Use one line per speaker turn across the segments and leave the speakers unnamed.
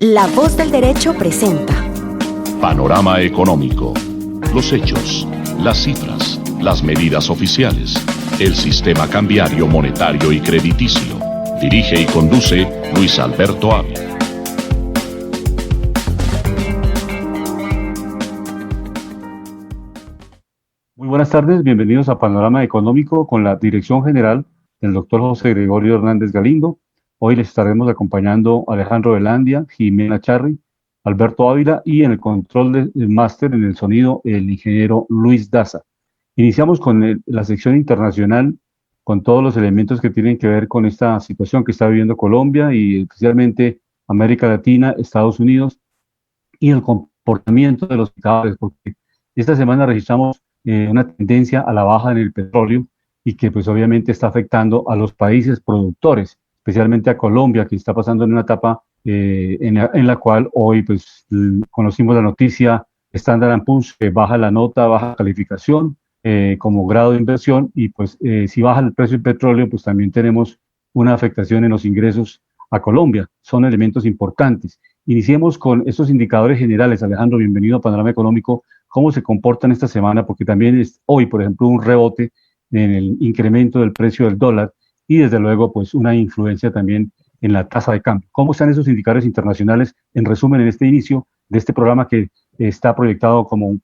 La Voz del Derecho presenta
Panorama Económico. Los hechos, las cifras, las medidas oficiales, el sistema cambiario, monetario y crediticio. Dirige y conduce Luis Alberto Ávila.
Muy buenas tardes, bienvenidos a Panorama Económico con la dirección general del doctor José Gregorio Hernández Galindo. Hoy les estaremos acompañando Alejandro Velandia, Jimena Charri, Alberto Ávila y en el control del máster en el sonido el ingeniero Luis Daza. Iniciamos con la sección internacional con todos los elementos que tienen que ver con esta situación que está viviendo Colombia y especialmente América Latina, Estados Unidos y el comportamiento de los indicadores, porque esta semana registramos una tendencia a la baja en el petróleo y que pues obviamente está afectando a los países productores, especialmente a Colombia, que está pasando en una etapa en la cual hoy pues conocimos la noticia Standard & Poor's que baja la nota, baja calificación como grado de inversión y pues si baja el precio del petróleo pues también tenemos una afectación en los ingresos a Colombia. Son elementos importantes. Iniciemos con estos indicadores generales. Alejandro, bienvenido a Panorama Económico. ¿Cómo se comportan esta semana? Porque también es hoy, por ejemplo, un rebote en el incremento del precio del dólar y desde luego pues una influencia también en la tasa de cambio. ¿Cómo están esos indicadores internacionales en resumen en este inicio de este programa que está proyectado como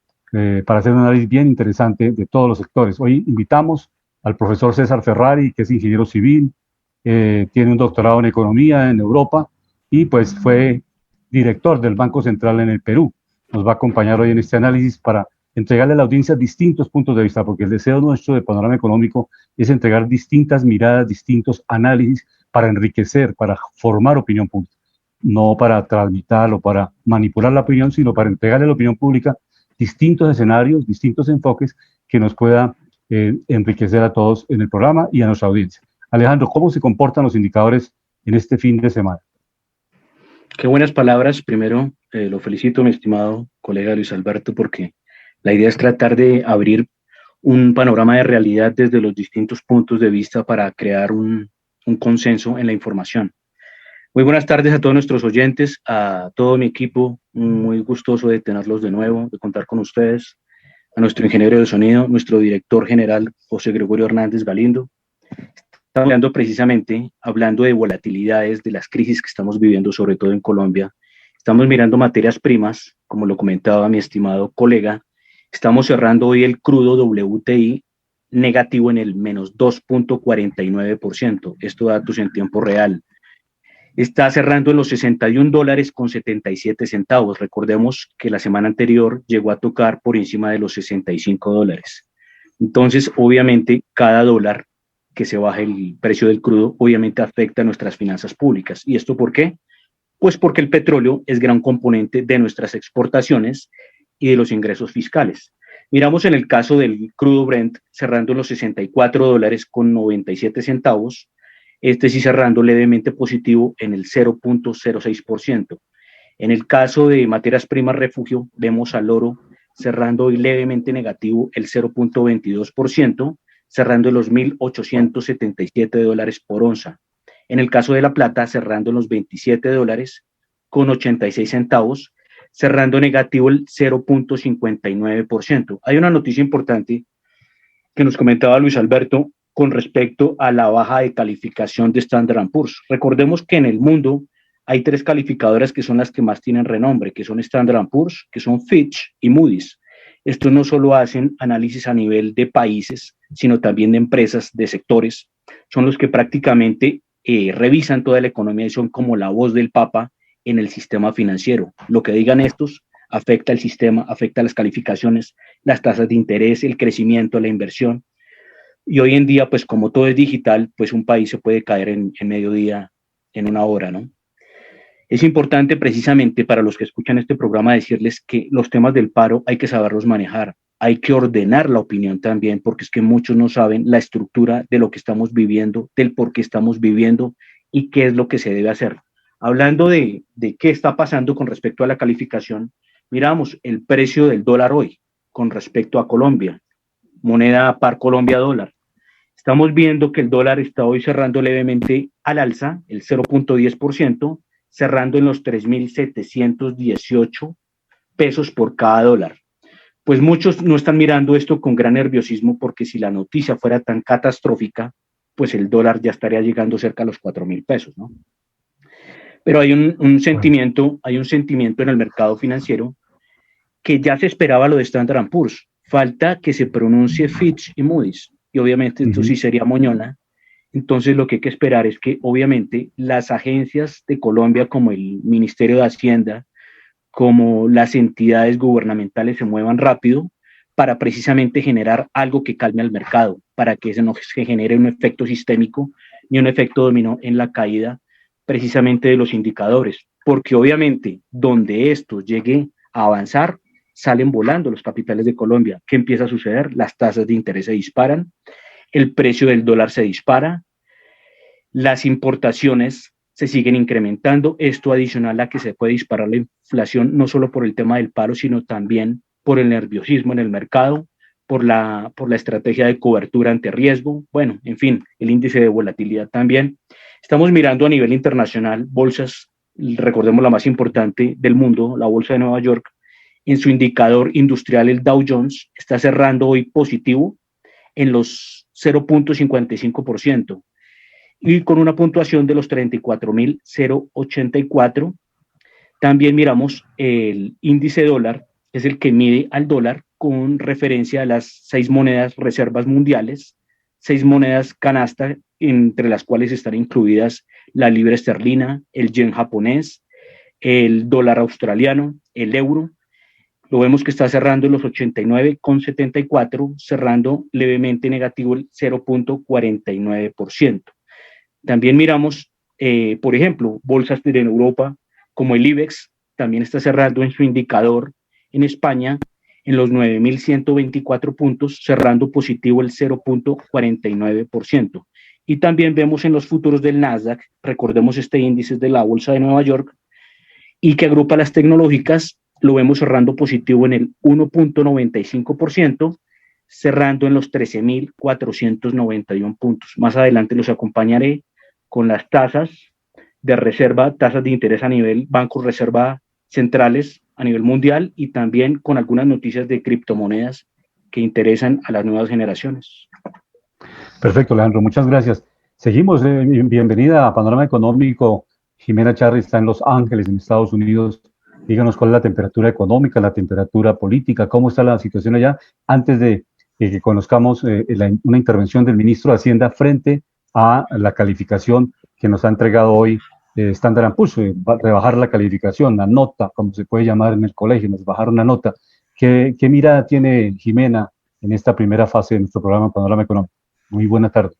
para hacer un análisis bien interesante de todos los sectores? Hoy invitamos al profesor César Ferrari, que es ingeniero civil, tiene un doctorado en economía en Europa y pues fue director del Banco Central en el Perú. Nos va a acompañar hoy en este análisis para entregarle a la audiencia distintos puntos de vista, porque el deseo nuestro de Panorama Económico es entregar distintas miradas, distintos análisis para enriquecer, para formar opinión pública, no para transmitir o para manipular la opinión, sino para entregarle a la opinión pública distintos escenarios, distintos enfoques que nos pueda enriquecer a todos en el programa y a nuestra audiencia. Alejandro, ¿cómo se comportan los indicadores en este fin de semana?
Qué buenas palabras. Primero, lo felicito, mi estimado colega Luis Alberto, porque la idea es tratar de abrir un panorama de realidad desde los distintos puntos de vista para crear un consenso en la información. Muy buenas tardes a todos nuestros oyentes, a todo mi equipo, muy gustoso de tenerlos de nuevo, de contar con ustedes, a nuestro ingeniero de sonido, nuestro director general José Gregorio Hernández Galindo. Estamos hablando de volatilidades, de las crisis que estamos viviendo, sobre todo en Colombia. Estamos mirando materias primas, como lo comentaba mi estimado colega. Estamos cerrando hoy el crudo WTI negativo en el menos 2.49%. Esto datos en tiempo real. Está cerrando en los $61.77. Recordemos que la semana anterior llegó a tocar por encima de los $65. Entonces, obviamente, cada dólar que se baje el precio del crudo, obviamente afecta a nuestras finanzas públicas. ¿Y esto por qué? Pues porque el petróleo es gran componente de nuestras exportaciones y de los ingresos fiscales. Miramos en el caso del crudo Brent cerrando en los $64.97, este sí cerrando levemente positivo en el 0.06%. En el caso de materias primas refugio, vemos al oro cerrando hoy levemente negativo el 0.22%, cerrando en los $1.877 por onza. En el caso de la plata, cerrando en los $27.86, cerrando negativo el 0.59%. Hay una noticia importante que nos comentaba Luis Alberto con respecto a la baja de calificación de Standard & Poor's. Recordemos que en el mundo hay tres calificadoras que son las que más tienen renombre, que son Standard & Poor's, que son Fitch y Moody's. Estos no solo hacen análisis a nivel de países, sino también de empresas, de sectores. Son los que prácticamente revisan toda la economía y son como la voz del Papa en el sistema financiero. Lo que digan estos afecta el sistema, afecta las calificaciones, las tasas de interés, el crecimiento, la inversión. Y hoy en día, pues como todo es digital, pues un país se puede caer en mediodía, en una hora, ¿no? Es importante precisamente para los que escuchan este programa decirles que los temas del paro hay que saberlos manejar, hay que ordenar la opinión también, porque es que muchos no saben la estructura de lo que estamos viviendo, del por qué estamos viviendo y qué es lo que se debe hacer. Hablando de qué está pasando con respecto a la calificación, miramos el precio del dólar hoy con respecto a Colombia, moneda par Colombia-dólar. Estamos viendo que el dólar está hoy cerrando levemente al alza, el 0.10%, cerrando en los 3.718 pesos por cada dólar. Pues muchos no están mirando esto con gran nerviosismo porque si la noticia fuera tan catastrófica, pues el dólar ya estaría llegando cerca a los 4.000 pesos, ¿no? Pero hay un sentimiento en el mercado financiero que ya se esperaba lo de Standard & Poor's. Falta que se pronuncie Fitch y Moody's, y obviamente esto sí sería moñona. Entonces lo que hay que esperar es que obviamente las agencias de Colombia como el Ministerio de Hacienda, como las entidades gubernamentales se muevan rápido para precisamente generar algo que calme al mercado, para que no se genere un efecto sistémico ni un efecto dominó en la caída precisamente de los indicadores, porque obviamente donde esto llegue a avanzar, salen volando los capitales de Colombia. ¿Qué empieza a suceder? Las tasas de interés se disparan, el precio del dólar se dispara, las importaciones se siguen incrementando, esto adicional a que se puede disparar la inflación, no solo por el tema del paro, sino también por el nerviosismo en el mercado, por la estrategia de cobertura ante riesgo, bueno, en fin, el índice de volatilidad también. Estamos mirando a nivel internacional bolsas, recordemos la más importante del mundo, la bolsa de Nueva York, en su indicador industrial, el Dow Jones, está cerrando hoy positivo en los 0.55% y con una puntuación de los 34.084. También miramos el índice dólar, que es el que mide al dólar con referencia a las 6 monedas reservas mundiales, 6 monedas canasta, entre las cuales están incluidas la libra esterlina, el yen japonés, el dólar australiano, el euro. Lo vemos que está cerrando en los 89,74, cerrando levemente negativo el 0.49%. También miramos, por ejemplo, bolsas de Europa como el IBEX, también está cerrando en su indicador en España en los 9.124 puntos, cerrando positivo el 0.49%. Y también vemos en los futuros del Nasdaq, recordemos este índice de la Bolsa de Nueva York, y que agrupa las tecnológicas, lo vemos cerrando positivo en el 1.95%, cerrando en los 13.491 puntos. Más adelante los acompañaré con las tasas de reserva, tasas de interés a nivel bancos reserva centrales a nivel mundial y también con algunas noticias de criptomonedas que interesan a las nuevas generaciones.
Perfecto, Alejandro, muchas gracias. Seguimos, bienvenida a Panorama Económico. Jimena Charri está en Los Ángeles, en Estados Unidos. Díganos cuál es la temperatura económica, la temperatura política, cómo está la situación allá, antes de que conozcamos una intervención del ministro de Hacienda frente a la calificación que nos ha entregado hoy Standard & Poor's, rebajar la calificación, la nota, como se puede llamar en el colegio, nos bajaron una nota. ¿Qué mirada tiene Jimena en esta primera fase de nuestro programa Panorama Económico? Muy buena tarde.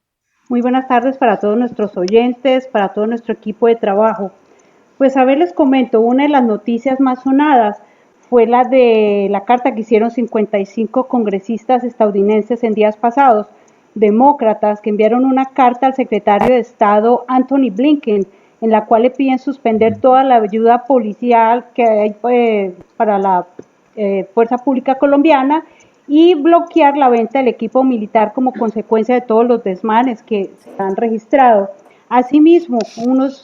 Muy buenas tardes para todos nuestros oyentes, para todo nuestro equipo de trabajo. Pues a ver, les comento, una de las noticias más sonadas fue la de la carta que hicieron 55 congresistas estadounidenses en días pasados, demócratas, que enviaron una carta al secretario de Estado Anthony Blinken, en la cual le piden suspender toda la ayuda policial que hay para la Fuerza Pública Colombiana y bloquear la venta del equipo militar como consecuencia de todos los desmanes que se han registrado. Asimismo,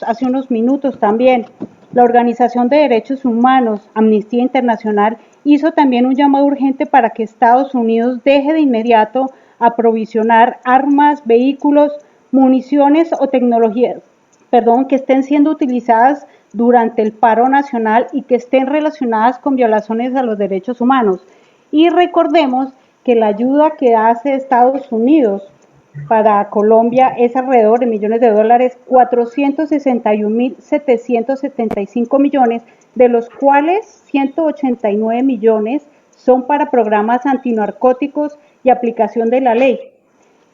hace unos minutos también, la Organización de Derechos Humanos, Amnistía Internacional, hizo también un llamado urgente para que Estados Unidos deje de inmediato aprovisionar armas, vehículos, municiones o tecnologías, que estén siendo utilizadas durante el paro nacional y que estén relacionadas con violaciones a los derechos humanos. Y recordemos que la ayuda que hace Estados Unidos para Colombia es alrededor de millones de dólares, 461.775 millones, de los cuales 189 millones son para programas antinarcóticos y aplicación de la ley.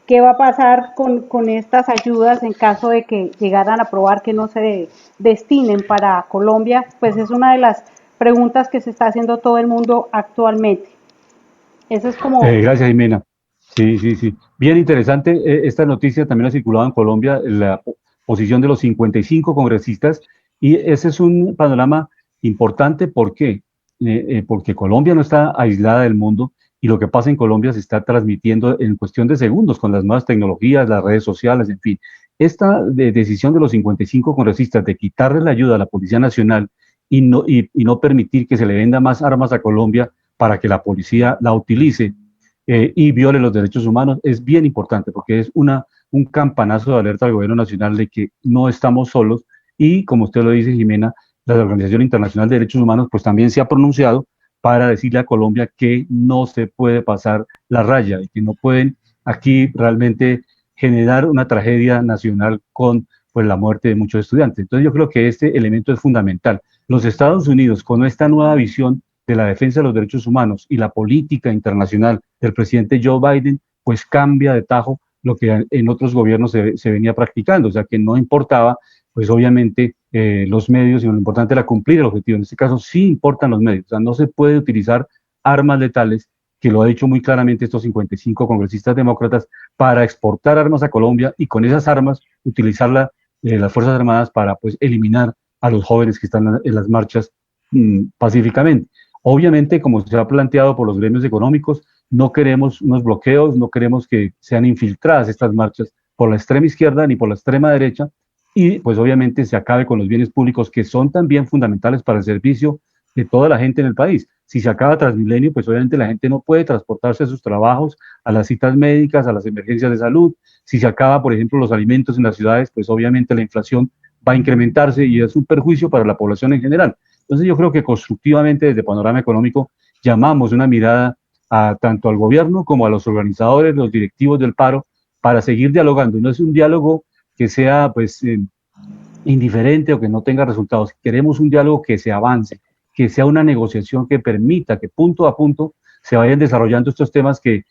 ¿Qué va a pasar con estas ayudas en caso de que llegaran a aprobar que no se destinen para Colombia? Pues es una de las preguntas que se está haciendo todo el mundo actualmente. Eso es como...
Gracias, Jimena. Sí. Bien interesante. Esta noticia también ha circulado en Colombia, la posición de los 55 congresistas, y ese es un panorama importante. ¿Por qué? Porque Colombia no está aislada del mundo y lo que pasa en Colombia se está transmitiendo en cuestión de segundos con las nuevas tecnologías, las redes sociales, en fin. esta decisión de los 55 congresistas de quitarle la ayuda a la Policía Nacional y no permitir que se le venda más armas a Colombia para que la policía la utilice y viole los derechos humanos es bien importante, porque es un campanazo de alerta al gobierno nacional de que no estamos solos, y como usted lo dice, Jimena, la Organización Internacional de Derechos Humanos pues también se ha pronunciado para decirle a Colombia que no se puede pasar la raya y que no pueden aquí realmente generar una tragedia nacional con pues la muerte de muchos estudiantes. Entonces yo creo que este elemento es fundamental. Los Estados Unidos, con esta nueva visión de la defensa de los derechos humanos y la política internacional del presidente Joe Biden, pues cambia de tajo lo que en otros gobiernos se venía practicando, o sea que no importaba, pues obviamente los medios, sino lo importante era cumplir el objetivo. En este caso sí importan los medios, o sea, no se puede utilizar armas letales, que lo ha dicho muy claramente estos 55 congresistas demócratas, para exportar armas a Colombia y con esas armas utilizar las Fuerzas Armadas para pues eliminar a los jóvenes que están en las marchas pacíficamente. Obviamente, como se ha planteado por los gremios económicos, no queremos unos bloqueos, no queremos que sean infiltradas estas marchas por la extrema izquierda ni por la extrema derecha, y pues obviamente se acabe con los bienes públicos que son también fundamentales para el servicio de toda la gente en el país. Si se acaba Transmilenio, pues obviamente la gente no puede transportarse a sus trabajos, a las citas médicas, a las emergencias de salud. Si se acaba, por ejemplo, los alimentos en las ciudades, pues obviamente la inflación va a incrementarse y es un perjuicio para la población en general. Entonces yo creo que constructivamente desde Panorama Económico llamamos una mirada tanto al gobierno como a los organizadores, los directivos del paro, para seguir dialogando. No es un diálogo que sea pues indiferente o que no tenga resultados. Queremos un diálogo que se avance, que sea una negociación que permita que punto a punto se vayan desarrollando estos temas que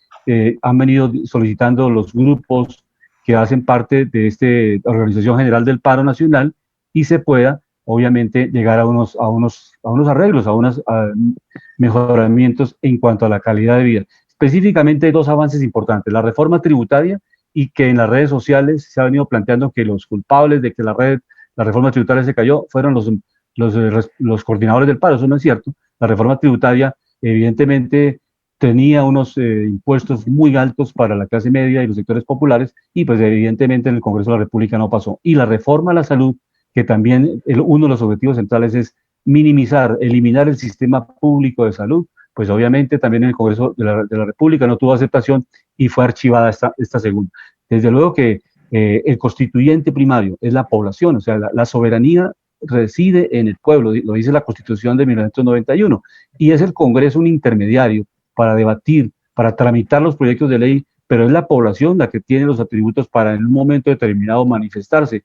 han venido solicitando los grupos que hacen parte de esta Organización General del Paro Nacional, y se pueda obviamente llegar a unos arreglos, a unos mejoramientos en cuanto a la calidad de vida. Específicamente hay dos avances importantes: la reforma tributaria, y que en las redes sociales se ha venido planteando que los culpables de que la reforma tributaria se cayó fueron los coordinadores del paro. Eso no es cierto. La reforma tributaria evidentemente tenía unos impuestos muy altos para la clase media y los sectores populares, y pues evidentemente en el Congreso de la República no pasó. Y la reforma a la salud, que también uno de los objetivos centrales es eliminar el sistema público de salud, pues obviamente también en el Congreso de la República no tuvo aceptación y fue archivada esta segunda. Desde luego que el constituyente primario es la población, o sea, la soberanía reside en el pueblo, lo dice la Constitución de 1991, y es el Congreso un intermediario para debatir, para tramitar los proyectos de ley, pero es la población la que tiene los atributos para en un momento determinado manifestarse.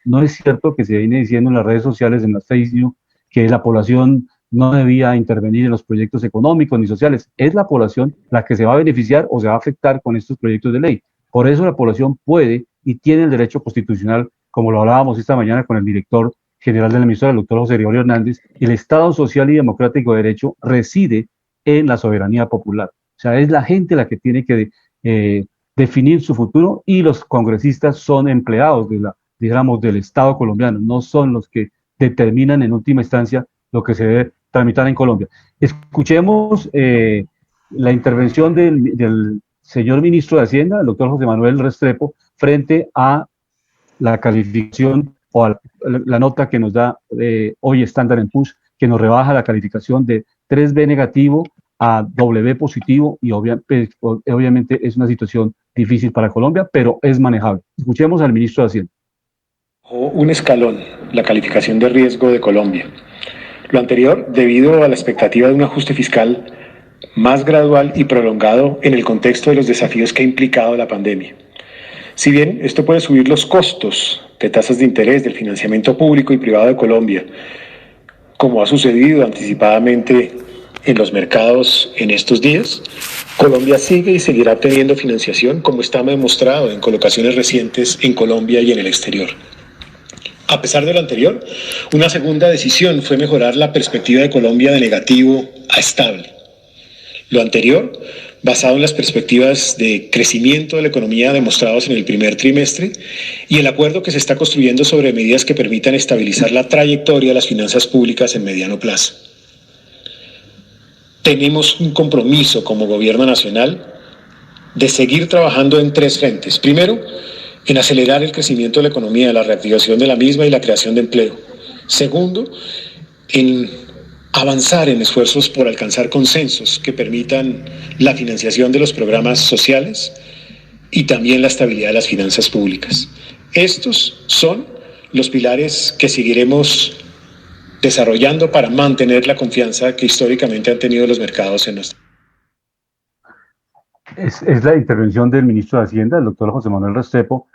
No es cierto que se viene diciendo en las redes sociales, en las fake news, que la población no debía intervenir en los proyectos económicos ni sociales. Es la población la que se va a beneficiar o se va a afectar con estos proyectos de ley. Por eso la población puede y tiene el derecho constitucional, como lo hablábamos esta mañana con el director general de la emisora, el doctor José Gregorio Hernández. El Estado social y democrático de derecho reside en la soberanía popular. O sea, es la gente la que tiene que definir su futuro, y los congresistas son empleados del Estado colombiano, no son los que determinan en última instancia lo que se debe tramitar en Colombia. Escuchemos la intervención del señor ministro de Hacienda, el doctor José Manuel Restrepo, frente a la calificación o a la nota que nos da hoy Standard & Poor's, que nos rebaja la calificación de 3B negativo a W positivo, y obviamente es una situación difícil para Colombia, pero es manejable. Escuchemos al ministro de Hacienda.
Un escalón la calificación de riesgo de Colombia. Lo anterior debido a la expectativa de un ajuste fiscal más gradual y prolongado en el contexto de los desafíos que ha implicado la pandemia. Si bien esto puede subir los costos de tasas de interés del financiamiento público y privado de Colombia, como ha sucedido anticipadamente en los mercados en estos días, Colombia sigue y seguirá obteniendo financiación, como está demostrado en colocaciones recientes en Colombia y en el exterior. A pesar de lo anterior, una segunda decisión fue mejorar la perspectiva de Colombia de negativo a estable. Lo anterior, basado en las perspectivas de crecimiento de la economía demostrados en el primer trimestre, y el acuerdo que se está construyendo sobre medidas que permitan estabilizar la trayectoria de las finanzas públicas en mediano plazo. Tenemos un compromiso como gobierno nacional de seguir trabajando en tres frentes. Primero, en acelerar el crecimiento de la economía, la reactivación de la misma y la creación de empleo. Segundo, en avanzar en esfuerzos por alcanzar consensos que permitan la financiación de los programas sociales y también la estabilidad de las finanzas públicas. Estos son los pilares que seguiremos desarrollando para mantener la confianza que históricamente han tenido los mercados en nuestra.
Es la intervención del ministro de Hacienda, el doctor José Manuel Restrepo,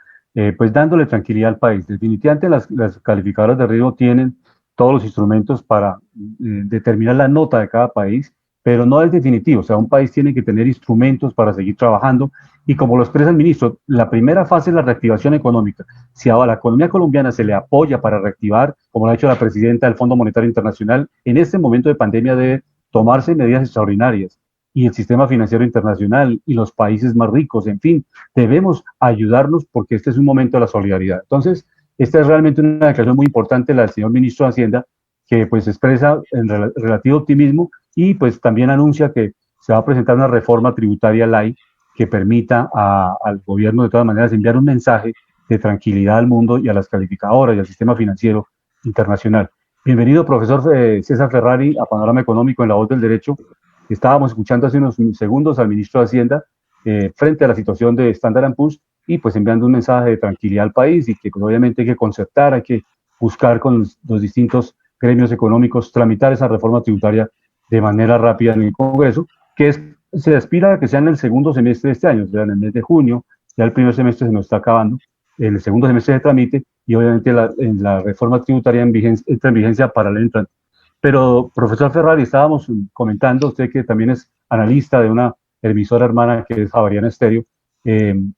pues dándole tranquilidad al país. Definitivamente las calificadoras de riesgo tienen todos los instrumentos para determinar la nota de cada país, pero no es definitivo. O sea, un país tiene que tener instrumentos para seguir trabajando y como lo expresa el ministro, la primera fase es la reactivación económica. Si a la economía colombiana se le apoya para reactivar, como lo ha hecho la presidenta del Fondo Monetario Internacional, en este momento de pandemia debe tomarse medidas extraordinarias. Y el sistema financiero internacional y los países más ricos, en fin, debemos ayudarnos porque este es un momento de la solidaridad. Entonces, esta es realmente una declaración muy importante la del señor ministro de Hacienda, que pues expresa en relativo optimismo y pues también anuncia que se va a presentar una reforma tributaria light que permita al gobierno de todas maneras enviar un mensaje de tranquilidad al mundo y a las calificadoras y al sistema financiero internacional. Bienvenido, profesor César Ferrari, a Panorama Económico en La Voz del Derecho. Estábamos escuchando hace unos segundos al ministro de Hacienda frente a la situación de Standard & Poor's y pues enviando un mensaje de tranquilidad al país y que pues, obviamente hay que concertar, hay que buscar con los distintos gremios económicos tramitar esa reforma tributaria de manera rápida en el Congreso, que se aspira a que sea en el segundo semestre de este año, o sea, en el mes de junio. Ya el primer semestre se nos está acabando, en el segundo semestre de trámite y obviamente la reforma tributaria entra en vigencia para el entrante. Pero, profesor Ferrari, estábamos comentando, usted que también es analista de una emisora hermana que es Javariana Estéreo,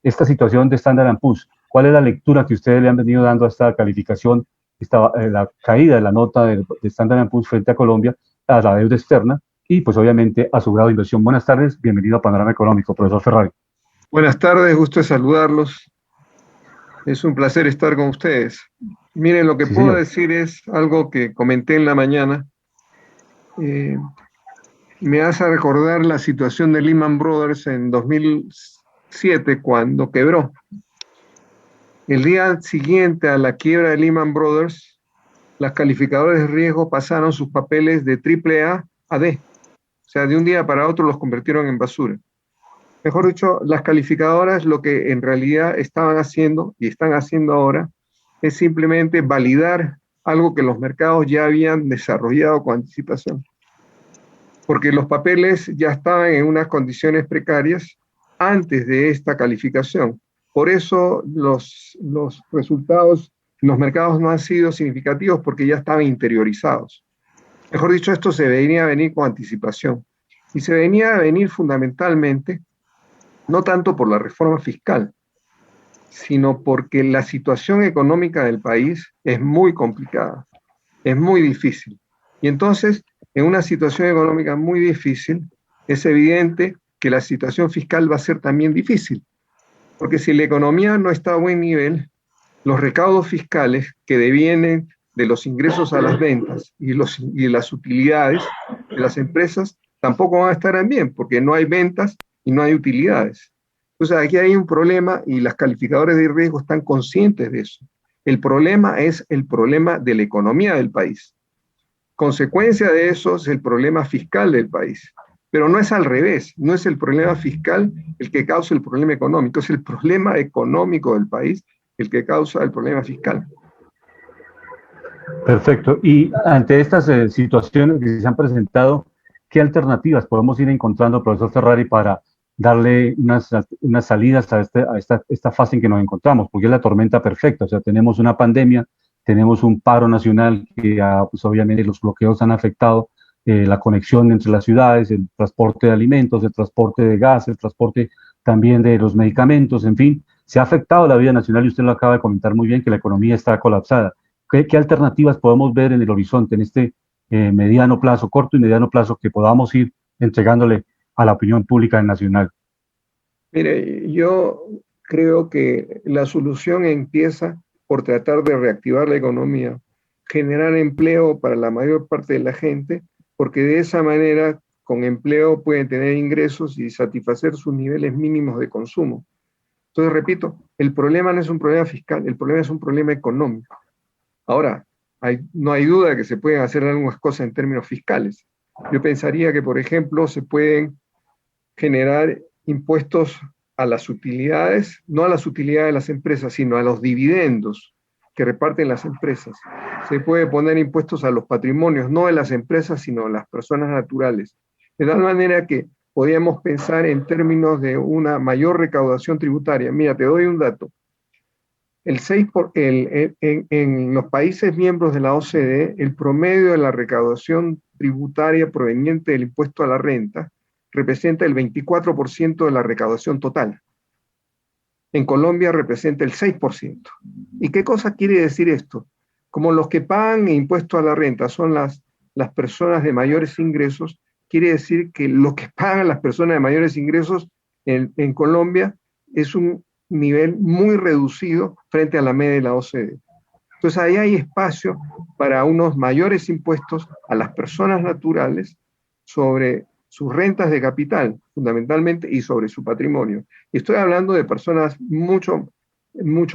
esta situación de Standard & Poor's, ¿cuál es la lectura que ustedes le han venido dando a esta calificación, la caída de la nota de Standard & Poor's frente a Colombia, a la deuda externa y pues obviamente a su grado de inversión? Buenas tardes, bienvenido a Panorama Económico, profesor Ferrari.
Buenas tardes, gusto de saludarlos. Es un placer estar con ustedes. Miren, lo que puedo decir es algo que comenté en la mañana. Me hace recordar la situación de Lehman Brothers en 2007 cuando quebró. El día siguiente a la quiebra de Lehman Brothers, las calificadoras de riesgo pasaron sus papeles de AAA a D. O sea, de un día para otro los convirtieron en basura. Mejor dicho, las calificadoras lo que en realidad estaban haciendo y están haciendo ahora es simplemente validar algo que los mercados ya habían desarrollado con anticipación. Porque los papeles ya estaban en unas condiciones precarias antes de esta calificación. Por eso los resultados en los mercados no han sido significativos porque ya estaban interiorizados. Mejor dicho, esto se venía a venir con anticipación. Y se venía a venir fundamentalmente, no tanto por la reforma fiscal, sino porque la situación económica del país es muy complicada, es muy difícil. Y entonces, en una situación económica muy difícil, es evidente que la situación fiscal va a ser también difícil, porque si la economía no está a buen nivel, los recaudos fiscales que devienen de los ingresos a las ventas y las utilidades de las empresas tampoco van a estar bien, porque no hay ventas y no hay utilidades. Entonces aquí hay un problema y las calificadoras de riesgo están conscientes de eso. El problema es el problema de la economía del país. Consecuencia de eso es el problema fiscal del país. Pero no es al revés, no es el problema fiscal el que causa el problema económico, es el problema económico del país el que causa el problema fiscal.
Perfecto. Y ante estas situaciones que se han presentado, ¿qué alternativas podemos ir encontrando, profesor Ferrari, para darle unas salidas a esta fase en que nos encontramos? Porque es la tormenta perfecta. O sea, tenemos una pandemia, tenemos un paro nacional que pues obviamente los bloqueos han afectado la conexión entre las ciudades, el transporte de alimentos, el transporte de gas, el transporte también de los medicamentos, en fin, se ha afectado la vida nacional y usted lo acaba de comentar muy bien que la economía está colapsada. ¿Qué alternativas podemos ver en el horizonte, en este mediano plazo, corto y mediano plazo, que podamos ir entregándole a la opinión pública nacional?
Mire, yo creo que la solución empieza por tratar de reactivar la economía, generar empleo para la mayor parte de la gente, porque de esa manera, con empleo, pueden tener ingresos y satisfacer sus niveles mínimos de consumo. Entonces, repito, el problema no es un problema fiscal, el problema es un problema económico. Ahora, no hay duda de que se pueden hacer algunas cosas en términos fiscales. Yo pensaría que, por ejemplo, se pueden generar impuestos a las utilidades, no a las utilidades de las empresas, sino a los dividendos que reparten las empresas. Se puede poner impuestos a los patrimonios, no de las empresas, sino de las personas naturales. De tal manera que podríamos pensar en términos de una mayor recaudación tributaria. Mira, te doy un dato. En los países miembros de la OCDE, el promedio de la recaudación tributaria proveniente del impuesto a la renta representa el 24% de la recaudación total. En Colombia representa el 6%. ¿Y qué cosa quiere decir esto? Como los que pagan impuesto a la renta son las personas de mayores ingresos, quiere decir que lo que pagan las personas de mayores ingresos en Colombia es un nivel muy reducido frente a la media de la OCDE. Entonces ahí hay espacio para unos mayores impuestos a las personas naturales sobre sus rentas de capital, fundamentalmente, y sobre su patrimonio. Y estoy hablando de personas mucho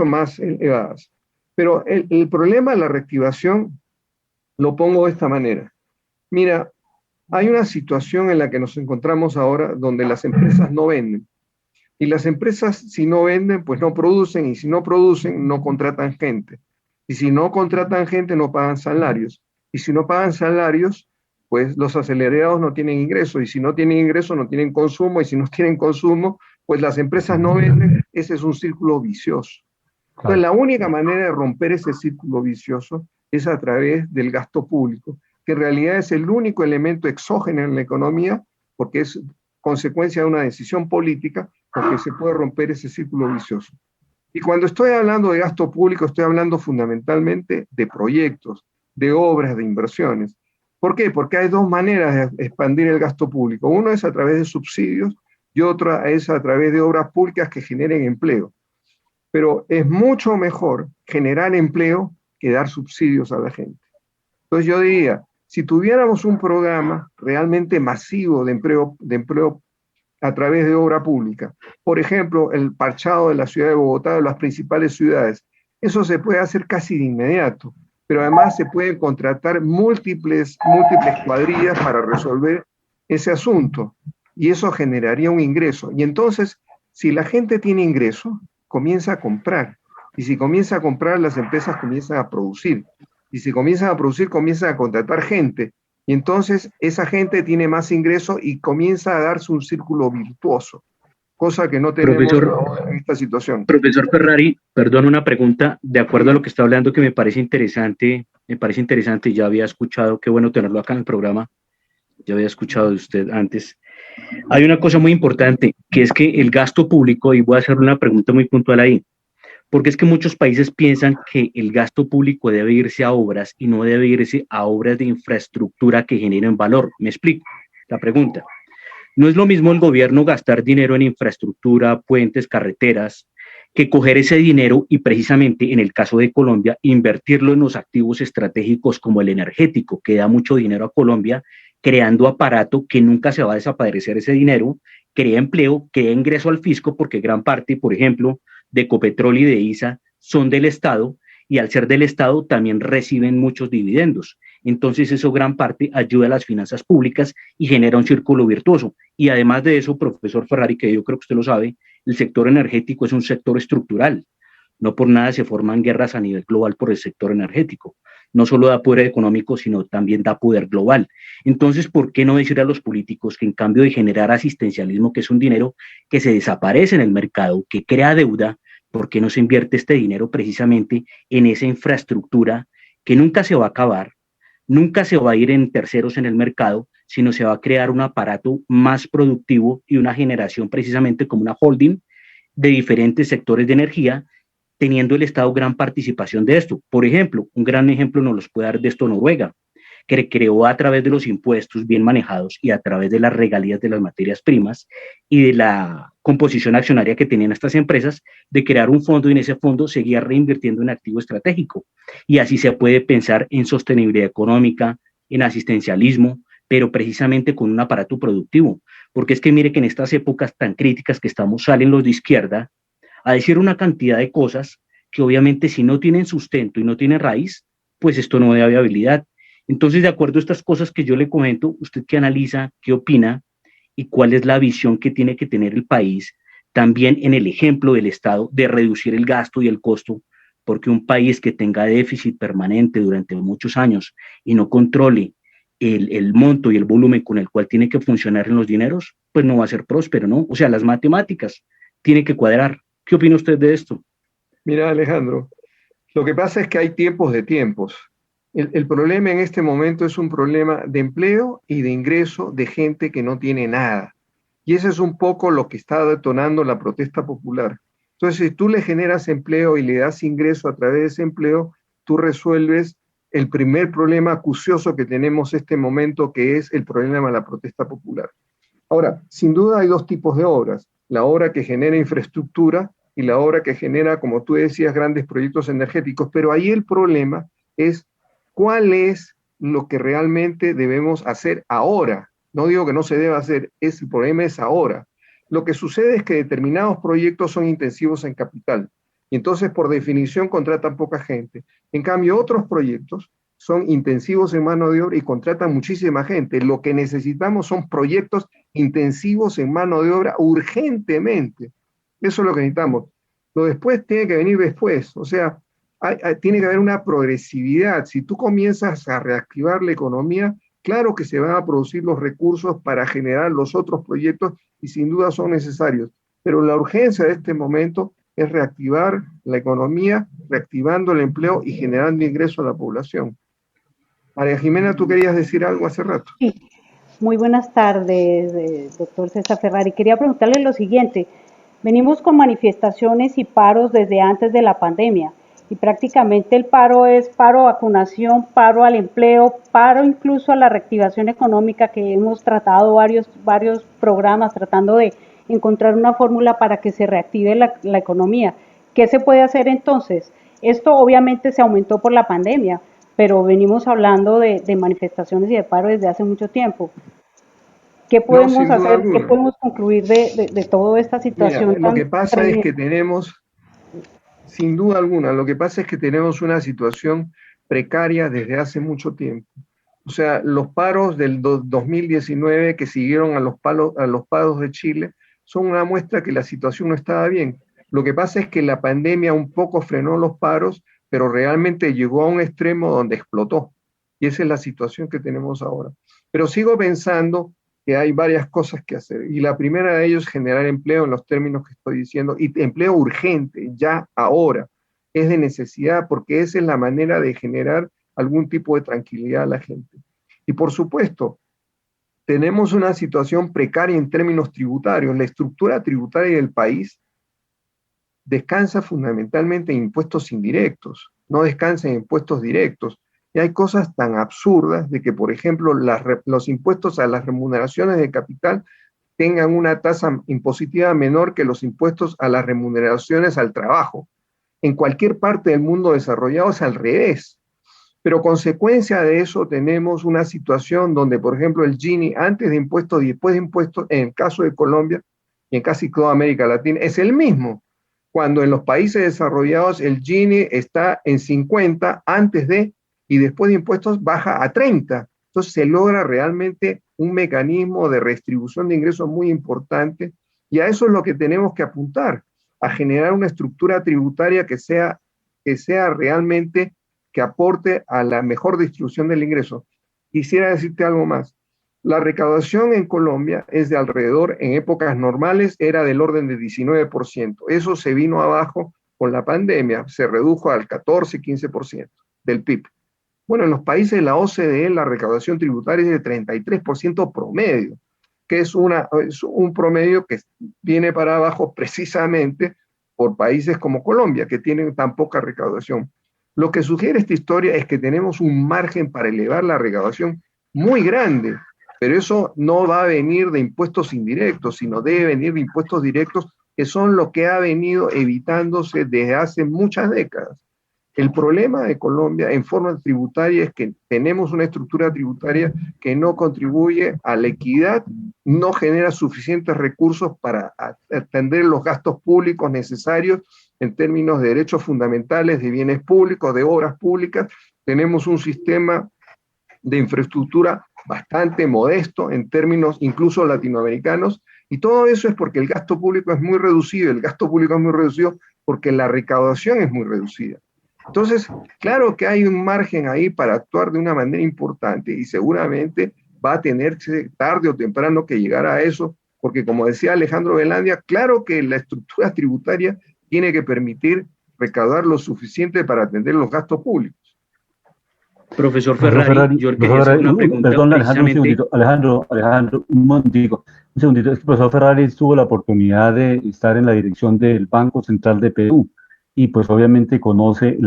más elevadas. Pero el problema de la reactivación lo pongo de esta manera. Mira, hay una situación en la que nos encontramos ahora donde las empresas no venden. Y las empresas, si no venden, pues no producen, y si no producen, no contratan gente. Y si no contratan gente, no pagan salarios. Y si no pagan salarios, pues los asalariados no tienen ingresos. Y si no tienen ingresos, no tienen consumo. Y si no tienen consumo, pues las empresas no venden. Ese es un círculo vicioso. Entonces, la única manera de romper ese círculo vicioso es a través del gasto público, que en realidad es el único elemento exógeno en la economía, porque es consecuencia de una decisión política, porque se puede romper ese círculo vicioso. Y cuando estoy hablando de gasto público, estoy hablando fundamentalmente de proyectos, de obras, de inversiones. ¿Por qué? Porque hay dos maneras de expandir el gasto público. Uno es a través de subsidios y otra es a través de obras públicas que generen empleo. Pero es mucho mejor generar empleo que dar subsidios a la gente. Entonces yo diría, si tuviéramos un programa realmente masivo de empleo a través de obra pública, por ejemplo, el parchado de la ciudad de Bogotá, de las principales ciudades, eso se puede hacer casi de inmediato, pero además se pueden contratar múltiples cuadrillas para resolver ese asunto, y eso generaría un ingreso. Y entonces, si la gente tiene ingreso, comienza a comprar, y si comienza a comprar, las empresas comienzan a producir, y si comienzan a producir, comienzan a contratar gente, y entonces esa gente tiene más ingresos y comienza a darse un círculo virtuoso, cosa que no tenemos en esta situación.
Profesor Ferrari, perdón, una pregunta, de acuerdo a lo que está hablando, que me parece interesante, ya había escuchado, qué bueno tenerlo acá en el programa, ya había escuchado de usted antes. Hay una cosa muy importante, que es que el gasto público, y voy a hacerle una pregunta muy puntual ahí, porque es que muchos países piensan que el gasto público debe irse a obras y no debe irse a obras de infraestructura que generen valor. Me explico la pregunta. No es lo mismo el gobierno gastar dinero en infraestructura, puentes, carreteras, que coger ese dinero y precisamente en el caso de Colombia, invertirlo en los activos estratégicos como el energético, que da mucho dinero a Colombia, creando aparato que nunca se va a desaparecer ese dinero, crea empleo, crea ingreso al fisco, porque gran parte, por ejemplo, de Ecopetrol y de ISA son del Estado, y al ser del Estado también reciben muchos dividendos. Entonces eso gran parte ayuda a las finanzas públicas y genera un círculo virtuoso. Y además de eso, profesor Ferrari, que yo creo que usted lo sabe, el sector energético es un sector estructural. No por nada se forman guerras a nivel global por el sector energético. No solo da poder económico, sino también da poder global. Entonces, ¿por qué no decir a los políticos que en cambio de generar asistencialismo, que es un dinero que se desaparece en el mercado, que crea deuda, ¿por qué no se invierte este dinero precisamente en esa infraestructura que nunca se va a acabar, nunca se va a ir en terceros en el mercado, sino se va a crear un aparato más productivo y una generación precisamente como una holding de diferentes sectores de energía, teniendo el Estado gran participación de esto? Por ejemplo, un gran ejemplo nos los puede dar de esto Noruega, que creó a través de los impuestos bien manejados y a través de las regalías de las materias primas y de la composición accionaria que tenían estas empresas, de crear un fondo, y en ese fondo seguía reinvirtiendo en activo estratégico. Y así se puede pensar en sostenibilidad económica, en asistencialismo, pero precisamente con un aparato productivo. Porque es que mire que en estas épocas tan críticas que estamos, salen los de izquierda a decir una cantidad de cosas que obviamente si no tienen sustento y no tienen raíz, pues esto no da viabilidad. Entonces, de acuerdo a estas cosas que yo le comento, ¿usted qué analiza, qué opina y cuál es la visión que tiene que tener el país también en el ejemplo del Estado de reducir el gasto y el costo? Porque un país que tenga déficit permanente durante muchos años y no controle el monto y el volumen con el cual tiene que funcionar en los dineros, pues no va a ser próspero, ¿no? O sea, las matemáticas tienen que cuadrar. ¿Qué opina usted de esto?
Mira, Alejandro, lo que pasa es que hay tiempos de tiempos. El problema en este momento es un problema de empleo y de ingreso de gente que no tiene nada. Y eso es un poco lo que está detonando la protesta popular. Entonces, si tú le generas empleo y le das ingreso a través de ese empleo, tú resuelves el primer problema acucioso que tenemos en este momento, que es el problema de la protesta popular. Ahora, sin duda hay dos tipos de obras. La obra que genera infraestructura y la obra que genera, como tú decías, grandes proyectos energéticos. Pero ahí el problema es cuál es lo que realmente debemos hacer ahora. No digo que no se deba hacer, el problema es ahora. Lo que sucede es que determinados proyectos son intensivos en capital y entonces por definición contratan poca gente. En cambio, otros proyectos son intensivos en mano de obra y contratan muchísima gente. Lo que necesitamos son proyectos intensivos en mano de obra urgentemente. Eso es lo que necesitamos. Lo después tiene que venir después. O sea, tiene que haber una progresividad. Si tú comienzas a reactivar la economía, claro que se van a producir los recursos para generar los otros proyectos y sin duda son necesarios. Pero la urgencia de este momento es reactivar la economía, reactivando el empleo y generando ingresos a la población. María Jimena, tú querías decir algo hace rato.
Sí, muy buenas tardes, doctor César Ferrari. Quería preguntarle lo siguiente. Venimos con manifestaciones y paros desde antes de la pandemia y prácticamente el paro es paro a vacunación, paro al empleo, paro incluso a la reactivación económica, que hemos tratado varios programas tratando de encontrar una fórmula para que se reactive la economía. ¿Qué se puede hacer entonces? Esto obviamente se aumentó por la pandemia, pero venimos hablando de manifestaciones y de paro desde hace mucho tiempo. ¿Qué podemos hacer? ¿Qué podemos concluir de toda esta situación?
Mira, lo que pasa es que tenemos, sin duda alguna, lo que pasa es que tenemos una situación precaria desde hace mucho tiempo. O sea, los paros del 2019 que siguieron a los paros de Chile son una muestra que la situación no estaba bien. Lo que pasa es que la pandemia un poco frenó los paros, pero realmente llegó a un extremo donde explotó. Y esa es la situación que tenemos ahora. Pero sigo pensando que hay varias cosas que hacer. Y la primera de ellos es generar empleo en los términos que estoy diciendo, y empleo urgente, ya, ahora. Es de necesidad, porque esa es la manera de generar algún tipo de tranquilidad a la gente. Y por supuesto, tenemos una situación precaria en términos tributarios. La estructura tributaria del país descansa fundamentalmente en impuestos indirectos, no descansa en impuestos directos. Y hay cosas tan absurdas de que, por ejemplo, los impuestos a las remuneraciones de capital tengan una tasa impositiva menor que los impuestos a las remuneraciones al trabajo. En cualquier parte del mundo desarrollado es al revés. Pero consecuencia de eso tenemos una situación donde, por ejemplo, el Gini antes de impuestos y después de impuestos, en el caso de Colombia y en casi toda América Latina, es el mismo. Cuando en los países desarrollados el Gini está en 50 antes de y después de impuestos baja a 30. Entonces se logra realmente un mecanismo de redistribución de ingresos muy importante y a eso es lo que tenemos que apuntar, a generar una estructura tributaria que sea realmente que aporte a la mejor distribución del ingreso. Quisiera decirte algo más. La recaudación en Colombia es de alrededor, en épocas normales, era del orden de 19%. Eso se vino abajo con la pandemia, se redujo al 14-15% del PIB. Bueno, en los países de la OCDE la recaudación tributaria es de 33% promedio, que es un promedio que viene para abajo precisamente por países como Colombia, que tienen tan poca recaudación. Lo que sugiere esta historia es que tenemos un margen para elevar la recaudación muy grande, pero eso no va a venir de impuestos indirectos, sino debe venir de impuestos directos, que son lo que ha venido evitándose desde hace muchas décadas. El problema de Colombia en forma tributaria es que tenemos una estructura tributaria que no contribuye a la equidad no genera suficientes recursos para atender los gastos públicos necesarios en términos de derechos fundamentales, de bienes públicos, de obras públicas. Tenemos un sistema de infraestructura bastante modesto en términos incluso latinoamericanos, y todo eso es porque el gasto público es muy reducido. El gasto público es muy reducido porque la recaudación es muy reducida. Entonces, claro que hay un margen ahí para actuar de una manera importante, y seguramente va a tenerse tarde o temprano que llegar a eso, porque como decía Alejandro Velandia, claro que la estructura tributaria tiene que permitir recaudar lo suficiente para atender los gastos públicos.
Profesor Ferrari, yo le quería hacer una pregunta.
Perdón, Alejandro,
precisamente...
Alejandro, un segundito. Es que el profesor Ferrari tuvo la oportunidad de estar en la dirección del Banco Central de Perú, y pues obviamente conoce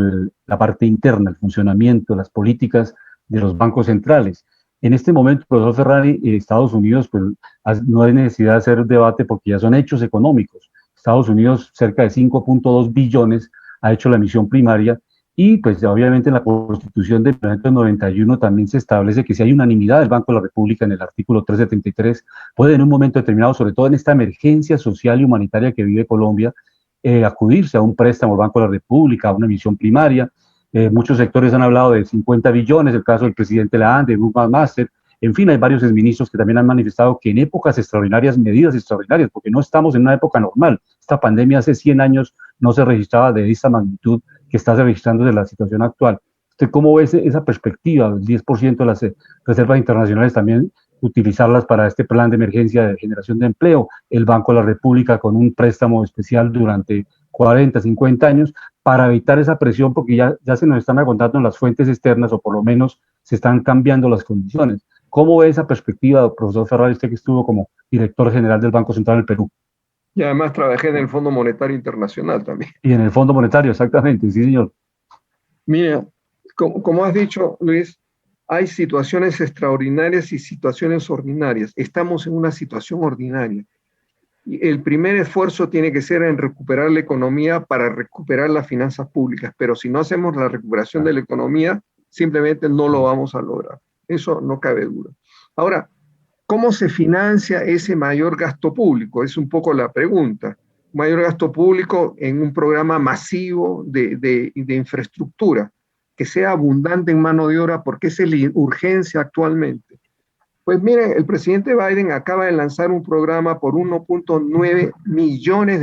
la parte interna, el funcionamiento, las políticas de los bancos centrales. En este momento, profesor Ferrari, Estados Unidos, pues no hay necesidad de hacer debate porque ya son hechos económicos. Estados Unidos, cerca de 5.2 billones, ha hecho la emisión primaria, y pues obviamente en la Constitución de 1991 también se establece que si hay unanimidad del Banco de la República en el artículo 373, puede en un momento determinado, sobre todo en esta emergencia social y humanitaria que vive Colombia, acudirse a un préstamo del Banco de la República, a una emisión primaria. Muchos sectores han hablado de 50 billones, el caso del presidente Lahan, de Burman Master. En fin, hay varios exministros que también han manifestado que en épocas extraordinarias, medidas extraordinarias, porque no estamos en una época normal. Esta pandemia hace 100 años no se registraba de esta magnitud que está registrando de la situación actual. ¿Usted cómo ve esa perspectiva del 10% de las reservas internacionales, también utilizarlas para este plan de emergencia de generación de empleo? El Banco de la República con un préstamo especial durante 40, 50 años para evitar esa presión, porque ya se nos están agotando las fuentes externas, o por lo menos se están cambiando las condiciones. ¿Cómo ve esa perspectiva, profesor Ferrari, usted que estuvo como director general del Banco Central del Perú?
Y además trabajé en el Fondo Monetario Internacional también.
Y en el Fondo Monetario, exactamente, sí, señor.
Mira, como has dicho, Luis, hay situaciones extraordinarias y situaciones ordinarias. Estamos en una situación ordinaria. Y el primer esfuerzo tiene que ser en recuperar la economía para recuperar las finanzas públicas, pero si no hacemos la recuperación de la economía, simplemente no lo vamos a lograr. Eso no cabe duda. Ahora, ¿cómo se financia ese mayor gasto público? Es un poco la pregunta. Mayor gasto público en un programa masivo de infraestructura, que sea abundante en mano de obra, porque esa es la urgencia actualmente. Pues miren, el presidente Biden acaba de lanzar un programa por 1.9 millones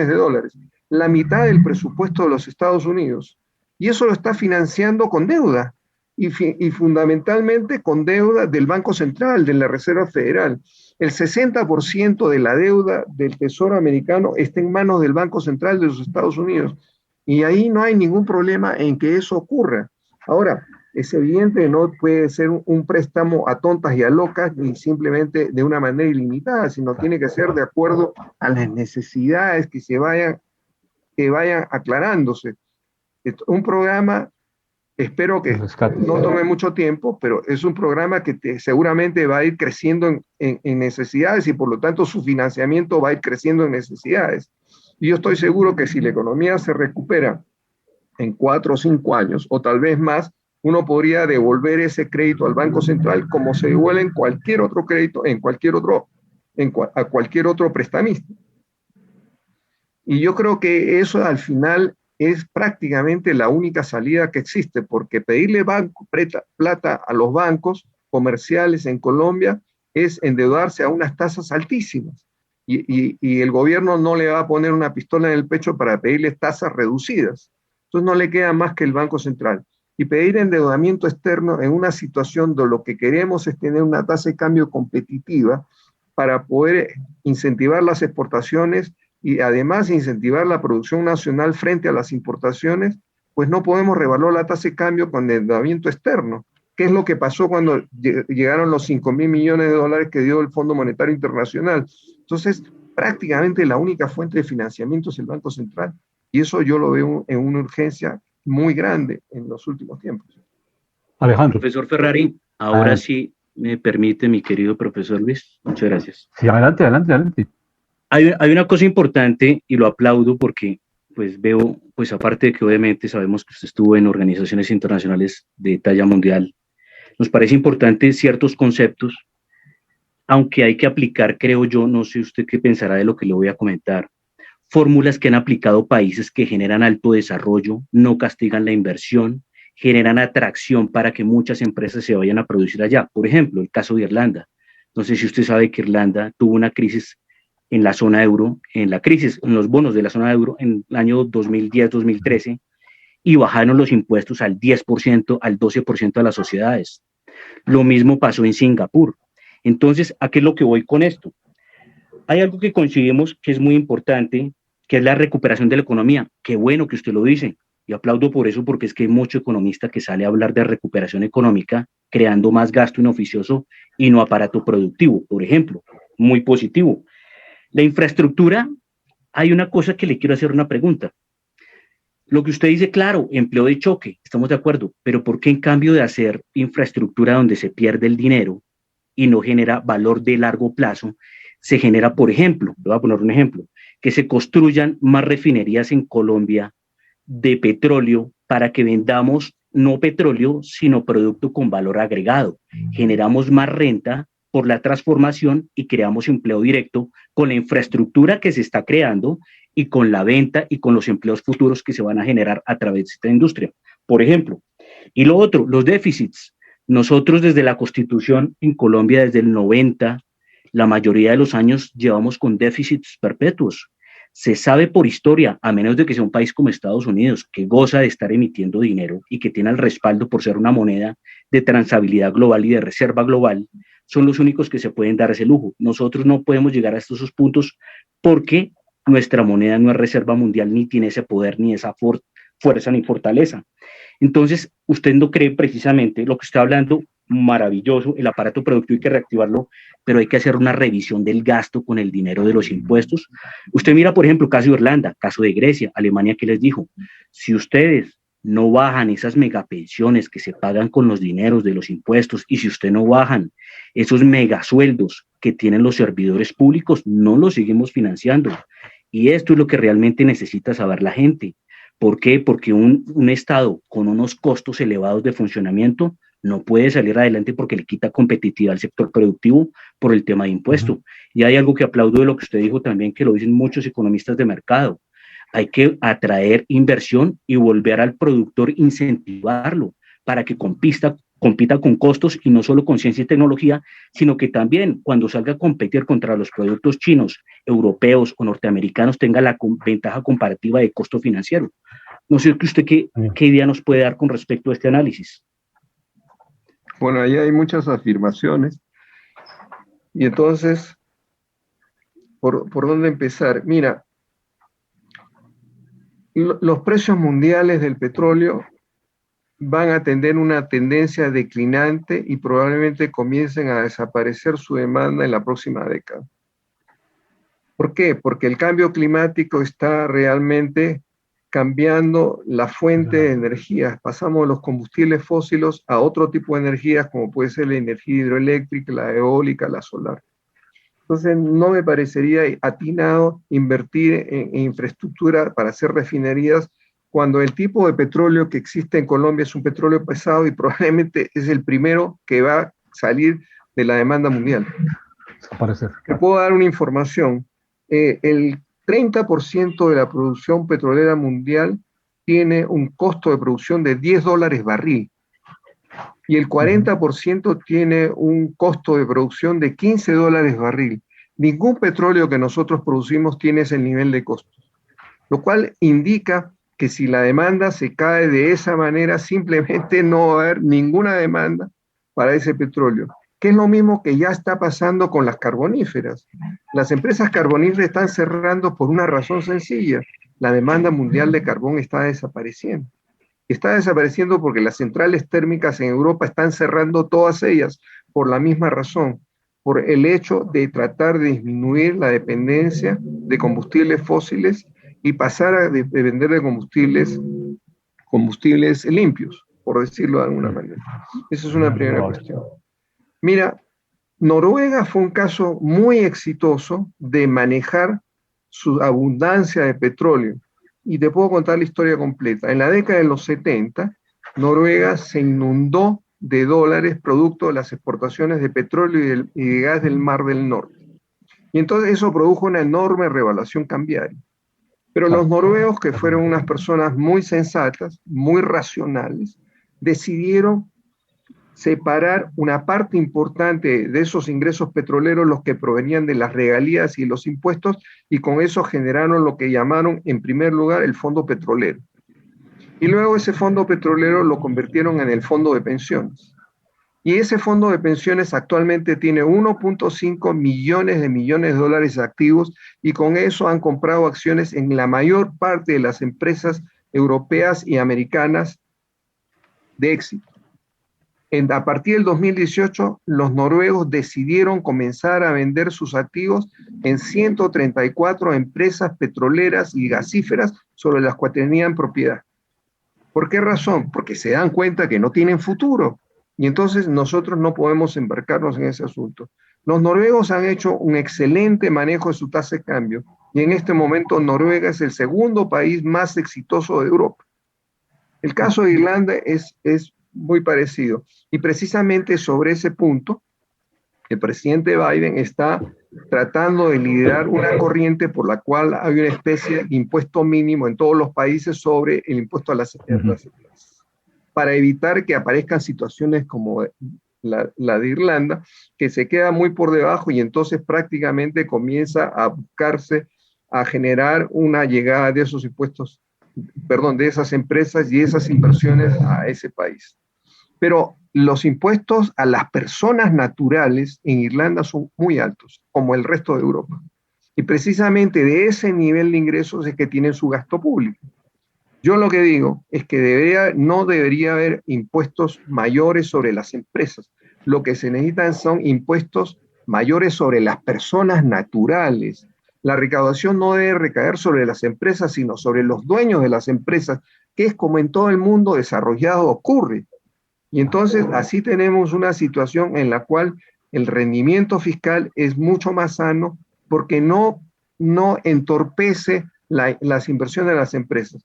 de dólares, la mitad del presupuesto de los Estados Unidos, y eso lo está financiando con deuda, y fundamentalmente con deuda del Banco Central, de la Reserva Federal. El 60% de la deuda del Tesoro americano está en manos del Banco Central de los Estados Unidos, y ahí no hay ningún problema en que eso ocurra. Ahora, es evidente que no puede ser un préstamo a tontas y a locas, ni simplemente de una manera ilimitada, sino tiene que ser de acuerdo a las necesidades que vayan aclarándose. Un programa, espero que no tome mucho tiempo, pero es un programa que seguramente va a ir creciendo en necesidades, y por lo tanto su financiamiento va a ir creciendo en necesidades. Y yo estoy seguro que si la economía se recupera en 4 o 5 años, o tal vez más, uno podría devolver ese crédito al Banco Central como se devuelve en cualquier otro crédito, a cualquier otro prestamista. Y yo creo que eso al final es prácticamente la única salida que existe, porque pedirle plata a los bancos comerciales en Colombia es endeudarse a unas tasas altísimas. Y el gobierno no le va a poner una pistola en el pecho para pedirles tasas reducidas. Entonces no le queda más que el Banco Central. Y pedir endeudamiento externo en una situación donde lo que queremos es tener una tasa de cambio competitiva para poder incentivar las exportaciones y además incentivar la producción nacional frente a las importaciones, pues no podemos revaluar la tasa de cambio con endeudamiento externo. ¿Qué es lo que pasó cuando llegaron los 5.000 millones de dólares que dio el Fondo Monetario Internacional? Entonces, prácticamente la única fuente de financiamiento es el Banco Central, y eso yo lo veo en una urgencia muy grande en los últimos tiempos.
Alejandro.
Profesor Ferrari, ahora sí me permite, mi querido profesor Luis. Muchas gracias.
Sí, adelante.
Hay una cosa importante, y lo aplaudo porque pues veo, pues aparte de que obviamente sabemos que usted estuvo en organizaciones internacionales de talla mundial, nos parece importante ciertos conceptos aunque hay que aplicar, creo yo, no sé usted qué pensará de lo que le voy a comentar, fórmulas que han aplicado países que generan alto desarrollo, no castigan la inversión, generan atracción para que muchas empresas se vayan a producir allá. Por ejemplo, el caso de Irlanda. Entonces, si usted sabe que Irlanda tuvo una crisis en la zona euro, en los bonos de la zona euro en el año 2010-2013, y bajaron los impuestos al 10%, al 12% de las sociedades. Lo mismo pasó en Singapur. Entonces, ¿a qué es lo que voy con esto? Hay algo que coincidimos que es muy importante, que es la recuperación de la economía. Qué bueno que usted lo dice. Y aplaudo por eso, porque es que hay mucho economista que sale a hablar de recuperación económica, creando más gasto inoficioso y no aparato productivo, por ejemplo. Muy positivo. La infraestructura, hay una cosa que le quiero hacer una pregunta. Lo que usted dice, claro, empleo de choque, estamos de acuerdo, pero ¿por qué en cambio de hacer infraestructura donde se pierde el dinero y no genera valor de largo plazo, se genera, por ejemplo, le voy a poner un ejemplo, que se construyan más refinerías en Colombia de petróleo para que vendamos no petróleo, sino producto con valor agregado? Generamos más renta por la transformación y creamos empleo directo con la infraestructura que se está creando y con la venta y con los empleos futuros que se van a generar a través de esta industria, por ejemplo. Y lo otro, los déficits. Nosotros desde la Constitución en Colombia, desde el 90, la mayoría de los años llevamos con déficits perpetuos. Se sabe por historia, a menos de que sea un país como Estados Unidos, que goza de estar emitiendo dinero y que tiene el respaldo por ser una moneda de transabilidad global y de reserva global, son los únicos que se pueden dar ese lujo. Nosotros no podemos llegar a estos puntos porque nuestra moneda no es reserva mundial, ni tiene ese poder, ni esa fuerza, ni fortaleza. Entonces, usted no cree precisamente lo que está hablando, maravilloso, el aparato productivo hay que reactivarlo, pero hay que hacer una revisión del gasto con el dinero de los impuestos. Usted mira, por ejemplo, caso de Irlanda, caso de Grecia, Alemania, que les dijo, si ustedes no bajan esas megapensiones que se pagan con los dineros de los impuestos, y si usted no bajan esos megasueldos que tienen los servidores públicos, no los seguimos financiando. Y esto es lo que realmente necesita saber la gente. ¿Por qué? Porque un Estado con unos costos elevados de funcionamiento no puede salir adelante porque le quita competitividad al sector productivo por el tema de impuesto. Y hay algo que aplaudo de lo que usted dijo también, que lo dicen muchos economistas de mercado. Hay que atraer inversión y volver al productor, incentivarlo para que compita con costos y no solo con ciencia y tecnología, sino que también cuando salga a competir contra los productos chinos, europeos o norteamericanos tenga la ventaja comparativa de costo financiero. No sé usted qué idea nos puede dar con respecto a este análisis.
Bueno, ahí hay muchas afirmaciones. Y entonces, ¿por dónde empezar? Mira, los precios mundiales del petróleo van a tener una tendencia declinante y probablemente comiencen a desaparecer su demanda en la próxima década. ¿Por qué? Porque el cambio climático está realmente cambiando la fuente de energía. Pasamos de los combustibles fósiles a otro tipo de energías, como puede ser la energía hidroeléctrica, la eólica, la solar. Entonces, no me parecería atinado invertir en infraestructura para hacer refinerías cuando el tipo de petróleo que existe en Colombia es un petróleo pesado y probablemente es el primero que va a salir de la demanda mundial. Te puedo dar una información. El 30% de la producción petrolera mundial tiene un costo de producción de $10 barril y el 40% tiene un costo de producción de $15 barril. Ningún petróleo que nosotros producimos tiene ese nivel de costos, lo cual indica que si la demanda se cae de esa manera, simplemente no va a haber ninguna demanda para ese petróleo, que es lo mismo que ya está pasando con las carboníferas. Las empresas carboníferas están cerrando por una razón sencilla: la demanda mundial de carbón está desapareciendo. Está desapareciendo porque las centrales térmicas en Europa están cerrando todas ellas por la misma razón, por el hecho de tratar de disminuir la dependencia de combustibles fósiles y pasar a depender de combustibles limpios, por decirlo de alguna manera. Esa es una primera cuestión. Mira, Noruega fue un caso muy exitoso de manejar su abundancia de petróleo. Y te puedo contar la historia completa. En la década de los 70, Noruega se inundó de dólares producto de las exportaciones de petróleo y de gas del Mar del Norte. Y entonces eso produjo una enorme revaluación cambiaria. Pero los noruegos, que fueron unas personas muy sensatas, muy racionales, decidieron separar una parte importante de esos ingresos petroleros, los que provenían de las regalías y los impuestos, y con eso generaron lo que llamaron en primer lugar el fondo petrolero. Y luego ese fondo petrolero lo convirtieron en el fondo de pensiones. Y ese fondo de pensiones actualmente tiene 1.5 millones de dólares activos, y con eso han comprado acciones en la mayor parte de las empresas europeas y americanas de éxito. A partir del 2018, los noruegos decidieron comenzar a vender sus activos en 134 empresas petroleras y gasíferas sobre las cuales tenían propiedad. ¿Por qué razón? Porque se dan cuenta que no tienen futuro. Y entonces nosotros no podemos embarcarnos en ese asunto. Los noruegos han hecho un excelente manejo de su tasa de cambio, y en este momento Noruega es el segundo país más exitoso de Europa. El caso de Irlanda es muy parecido. Y precisamente sobre ese punto, el presidente Biden está tratando de liderar una corriente por la cual hay una especie de impuesto mínimo en todos los países sobre el impuesto a las empresas, para evitar que aparezcan situaciones como la de Irlanda, que se queda muy por debajo y entonces prácticamente comienza a buscarse a generar una llegada de esos impuestos, perdón, de esas empresas y esas inversiones a ese país. Pero los impuestos a las personas naturales en Irlanda son muy altos, como el resto de Europa. Y precisamente de ese nivel de ingresos es que tienen su gasto público. Yo lo que digo es que no debería haber impuestos mayores sobre las empresas. Lo que se necesitan son impuestos mayores sobre las personas naturales. La recaudación no debe recaer sobre las empresas, sino sobre los dueños de las empresas, que es como en todo el mundo desarrollado ocurre. Y entonces así tenemos una situación en la cual el rendimiento fiscal es mucho más sano, porque no entorpece las inversiones de las empresas.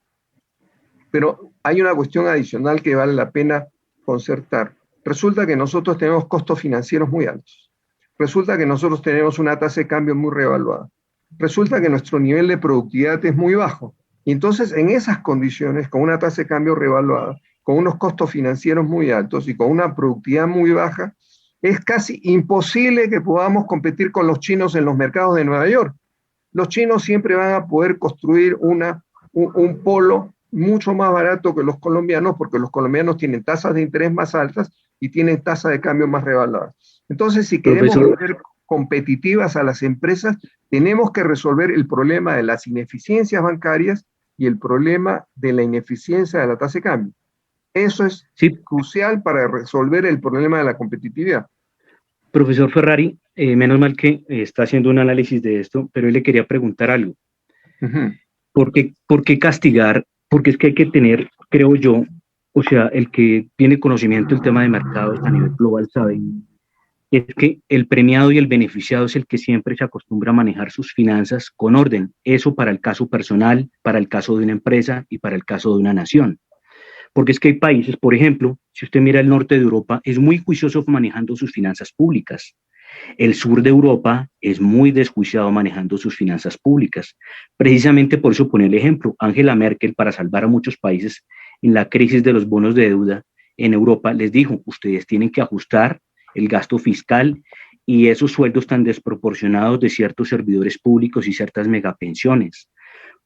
Pero hay una cuestión adicional que vale la pena concertar. Resulta que nosotros tenemos costos financieros muy altos. Resulta que nosotros tenemos una tasa de cambio muy revaluada. Resulta que nuestro nivel de productividad es muy bajo. Y entonces, en esas condiciones, con una tasa de cambio revaluada, con unos costos financieros muy altos y con una productividad muy baja, es casi imposible que podamos competir con los chinos en los mercados de Nueva York. Los chinos siempre van a poder construir un polo mucho más barato que los colombianos, porque los colombianos tienen tasas de interés más altas y tienen tasas de cambio más revaluadas. Entonces, si queremos volver competitivas a las empresas, tenemos que resolver el problema de las ineficiencias bancarias y el problema de la ineficiencia de la tasa de cambio. Eso es crucial para resolver el problema de la competitividad.
Profesor Ferrari, menos mal que está haciendo un análisis de esto, pero él le quería preguntar algo. ¿Por qué castigar? Porque es que hay que tener, creo yo, o sea, el que tiene conocimiento del tema de mercados a nivel global sabe, es que el premiado y el beneficiado es el que siempre se acostumbra a manejar sus finanzas con orden. Eso para el caso personal, para el caso de una empresa y para el caso de una nación. Porque es que hay países, por ejemplo, si usted mira el norte de Europa, es muy juicioso manejando sus finanzas públicas. El sur de Europa es muy desjuiciado manejando sus finanzas públicas. Precisamente por eso pone el ejemplo. Angela Merkel, para salvar a muchos países en la crisis de los bonos de deuda en Europa, les dijo, ustedes tienen que ajustar el gasto fiscal y esos sueldos tan desproporcionados de ciertos servidores públicos y ciertas megapensiones.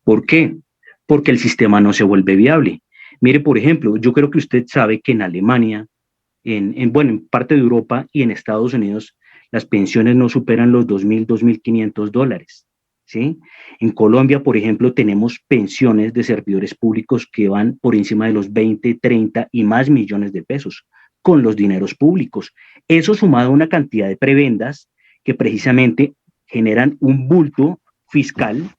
¿Por qué? Porque el sistema no se vuelve viable. Mire, por ejemplo, yo creo que usted sabe que en Alemania, en parte de Europa y en Estados Unidos, las pensiones no superan los $2.000, $2.500, ¿sí? En Colombia, por ejemplo, tenemos pensiones de servidores públicos que van por encima de los 20, 30 y más millones de pesos con los dineros públicos. Eso sumado a una cantidad de prebendas que precisamente generan un bulto fiscal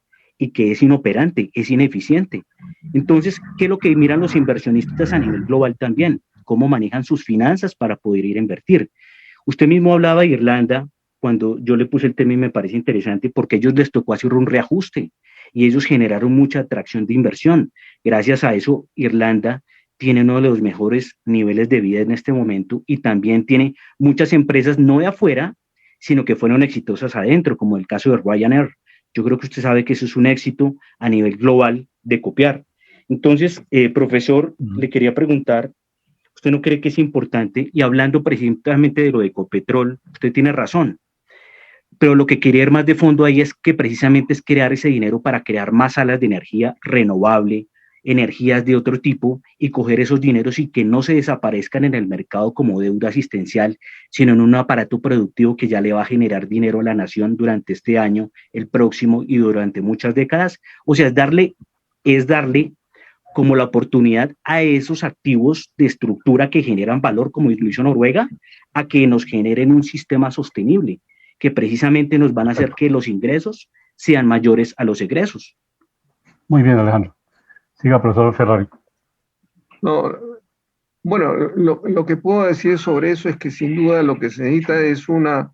y que es inoperante, es ineficiente. Entonces, ¿qué es lo que miran los inversionistas a nivel global también? ¿Cómo manejan sus finanzas para poder ir a invertir? Usted mismo hablaba de Irlanda, cuando yo le puse el tema y me parece interesante, porque a ellos les tocó hacer un reajuste y ellos generaron mucha atracción de inversión. Gracias a eso, Irlanda tiene uno de los mejores niveles de vida en este momento y también tiene muchas empresas no de afuera, sino que fueron exitosas adentro, como el caso de Ryanair. Yo creo que usted sabe que eso es un éxito a nivel global de copiar. Entonces, profesor, le quería preguntar, ¿usted no cree que es importante? Y hablando precisamente de lo de Ecopetrol, usted tiene razón, pero lo que quería ir más de fondo ahí es que precisamente es crear ese dinero para crear más salas de energía renovable, energías de otro tipo y coger esos dineros y que no se desaparezcan en el mercado como deuda asistencial, sino en un aparato productivo que ya le va a generar dinero a la nación durante este año, el próximo y durante muchas décadas. O sea, es darle como la oportunidad a esos activos de estructura que generan valor, como lo hizo Noruega, a que nos generen un sistema sostenible, que precisamente nos van a hacer que los ingresos sean mayores a los egresos.
Muy bien, Alejandro. Siga, profesor Ferrari.
No, bueno, lo que puedo decir sobre eso es que sin duda lo que se necesita es una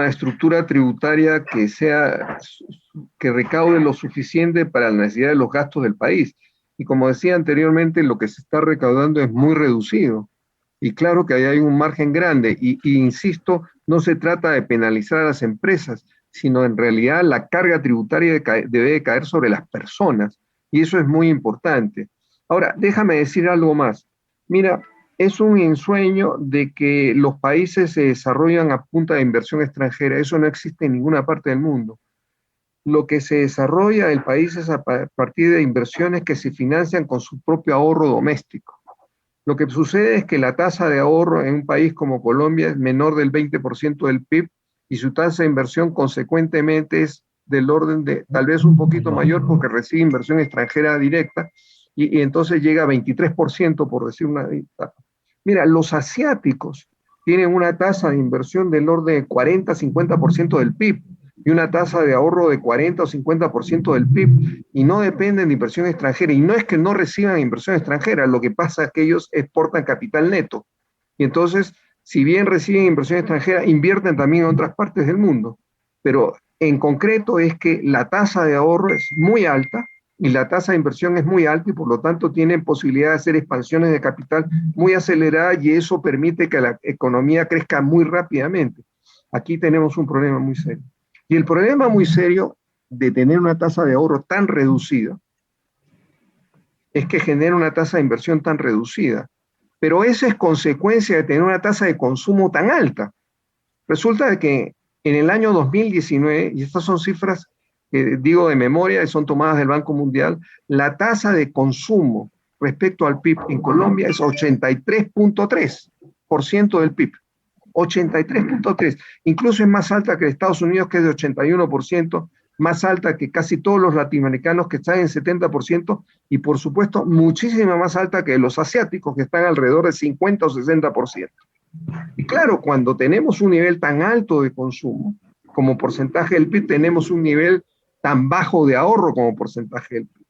estructura tributaria que recaude lo suficiente para la necesidad de los gastos del país. Y como decía anteriormente, lo que se está recaudando es muy reducido. Y claro que ahí hay un margen grande. Y insisto, no se trata de penalizar a las empresas, sino en realidad la carga tributaria debe de caer sobre las personas. Y eso es muy importante. Ahora, déjame decir algo más. Mira, es un ensueño de que los países se desarrollan a punta de inversión extranjera. Eso no existe en ninguna parte del mundo. Lo que se desarrolla el país es a partir de inversiones que se financian con su propio ahorro doméstico. Lo que sucede es que la tasa de ahorro en un país como Colombia es menor del 20% del PIB y su tasa de inversión consecuentemente es del orden de tal vez un poquito mayor porque recibe inversión extranjera directa y entonces llega a 23% por decir una. Mira, los asiáticos tienen una tasa de inversión del orden de 40-50% del PIB y una tasa de ahorro de 40 o 50% del PIB y no dependen de inversión extranjera. Y no es que no reciban inversión extranjera, lo que pasa es que ellos exportan capital neto. Y entonces, si bien reciben inversión extranjera, invierten también en otras partes del mundo. Pero en concreto es que la tasa de ahorro es muy alta y la tasa de inversión es muy alta y por lo tanto tienen posibilidad de hacer expansiones de capital muy aceleradas y eso permite que la economía crezca muy rápidamente. Aquí tenemos un problema muy serio. Y el problema muy serio de tener una tasa de ahorro tan reducida es que genera una tasa de inversión tan reducida. Pero eso es consecuencia de tener una tasa de consumo tan alta. Resulta que en el año 2019, y estas son cifras que digo de memoria y son tomadas del Banco Mundial, la tasa de consumo respecto al PIB en Colombia es 83.3% del PIB. 83.3, incluso es más alta que Estados Unidos, que es de 81%, más alta que casi todos los latinoamericanos, que están en 70%, y por supuesto muchísima más alta que los asiáticos, que están alrededor de 50 o 60%. Y claro, cuando tenemos un nivel tan alto de consumo, como porcentaje del PIB, tenemos un nivel tan bajo de ahorro como porcentaje del PIB.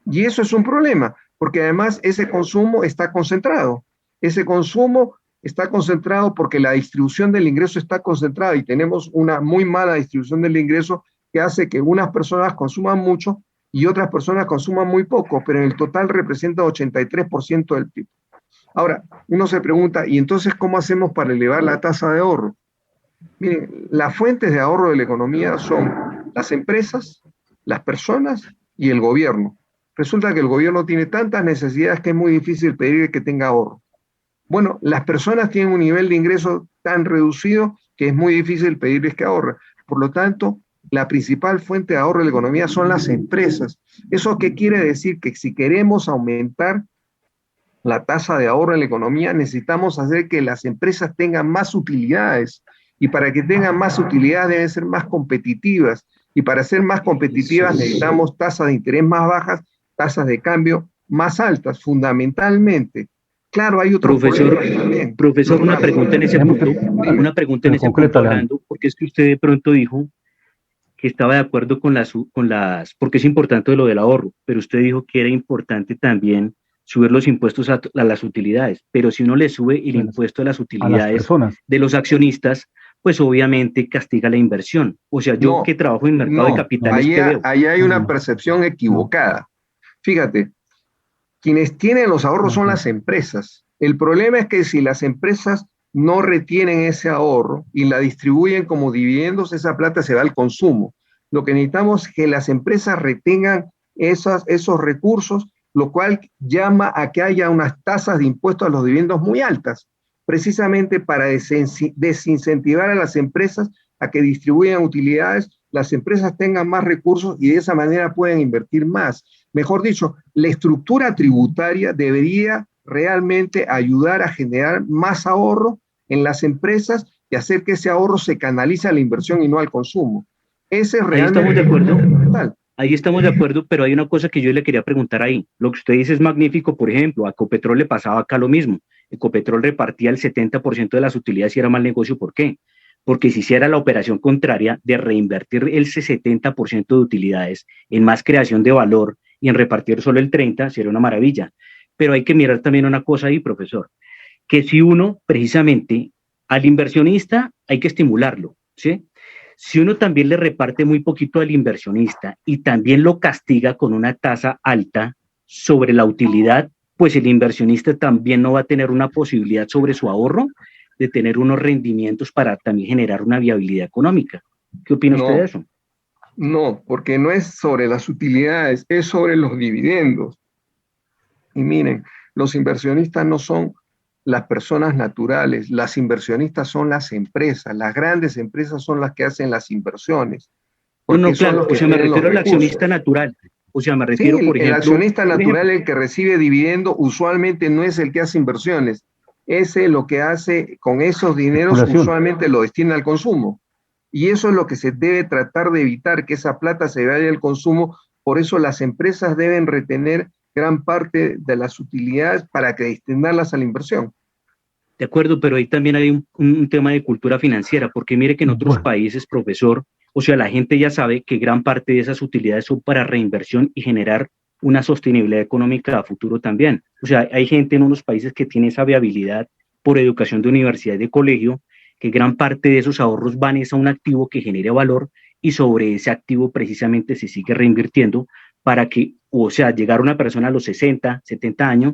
Y eso es un problema, porque además ese consumo está concentrado. Ese consumo está concentrado porque la distribución del ingreso está concentrada y tenemos una muy mala distribución del ingreso que hace que unas personas consuman mucho y otras personas consuman muy poco, pero en el total representa 83% del PIB. Ahora, uno se pregunta, ¿y entonces cómo hacemos para elevar la tasa de ahorro? Miren, las fuentes de ahorro de la economía son las empresas, las personas y el gobierno. Resulta que el gobierno tiene tantas necesidades que es muy difícil pedir que tenga ahorro. Bueno, las personas tienen un nivel de ingreso tan reducido que es muy difícil pedirles que ahorren. Por lo tanto, la principal fuente de ahorro de la economía son las empresas. ¿Eso qué quiere decir? Que si queremos aumentar la tasa de ahorro en la economía, necesitamos hacer que las empresas tengan más utilidades. Y para que tengan más utilidades deben ser más competitivas. Y para ser más competitivas necesitamos tasas de interés más bajas, tasas de cambio más altas, fundamentalmente. Claro, hay otro
profesor, una pregunta en ese punto, hablando, porque es que usted de pronto dijo que estaba de acuerdo con las, porque es importante lo del ahorro, pero usted dijo que era importante también subir los impuestos a las utilidades, pero si uno le sube el impuesto a las utilidades de los accionistas, pues obviamente castiga la inversión. O sea, yo que trabajo en el mercado de capitales,
ahí hay una percepción equivocada. Fíjate, Quienes tienen los ahorros son las empresas. El problema es que si las empresas no retienen ese ahorro y la distribuyen como dividendos, esa plata se va al consumo. Lo que necesitamos es que las empresas retengan esos recursos, lo cual llama a que haya unas tasas de impuestos a los dividendos muy altas, precisamente para desincentivar a las empresas a que distribuyan utilidades, las empresas tengan más recursos y de esa manera pueden invertir más. Mejor dicho, la estructura tributaria debería realmente ayudar a generar más ahorro en las empresas y hacer que ese ahorro se canalice a la inversión y no al consumo. Ese es realmente
ahí estamos de acuerdo. Ahí estamos de acuerdo, pero hay una cosa que yo le quería preguntar ahí. Lo que usted dice es magnífico, por ejemplo, a Ecopetrol le pasaba acá lo mismo. Ecopetrol repartía el 70% de las utilidades y era mal negocio. ¿Por qué? Porque si hiciera la operación contraria de reinvertir ese 70% de utilidades en más creación de valor y en repartir solo el 30%, sería una maravilla. Pero hay que mirar también una cosa ahí, profesor, que si uno, precisamente, al inversionista hay que estimularlo, ¿sí? Si uno también le reparte muy poquito al inversionista y también lo castiga con una tasa alta sobre la utilidad, pues el inversionista también no va a tener una posibilidad sobre su ahorro de tener unos rendimientos para también generar una viabilidad económica. ¿Qué opina usted de eso?
No, porque no es sobre las utilidades, es sobre los dividendos. Y miren, los inversionistas no son las personas naturales, las inversionistas son las empresas, las grandes empresas son las que hacen las inversiones.
No, claro, o sea, me refiero al accionista natural. O sea, me refiero,
sí,
por ejemplo...
el accionista natural, el que recibe dividendo, usualmente no es el que hace inversiones. Ese lo que hace con esos dineros usualmente lo destina al consumo. Y eso es lo que se debe tratar de evitar, que esa plata se vaya al consumo. Por eso las empresas deben retener gran parte de las utilidades para que destinarlas a la inversión.
De acuerdo, pero ahí también hay un tema de cultura financiera, porque mire que en otros países, profesor, o sea, la gente ya sabe que gran parte de esas utilidades son para reinversión y generar una sostenibilidad económica a futuro también. O sea, hay gente en unos países que tiene esa viabilidad por educación de universidad y de colegio, que gran parte de esos ahorros van a un activo que genere valor y sobre ese activo precisamente se sigue reinvirtiendo para que, o sea, llegar a una persona a los 60, 70 años,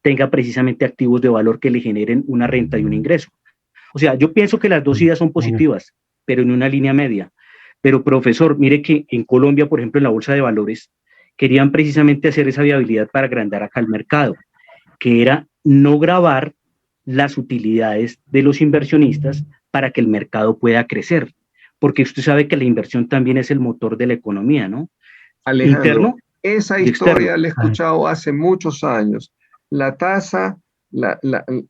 tenga precisamente activos de valor que le generen una renta y un ingreso. O sea, yo pienso que las dos ideas son positivas, pero en una línea media. Pero, profesor, mire que en Colombia, por ejemplo, en la Bolsa de Valores, querían precisamente hacer esa viabilidad para agrandar acá el mercado, que era no gravar las utilidades de los inversionistas para que el mercado pueda crecer. Porque usted sabe que la inversión también es el motor de la economía, ¿no?
Alejandro,
interno
esa historia la he escuchado hace muchos años. La tasa,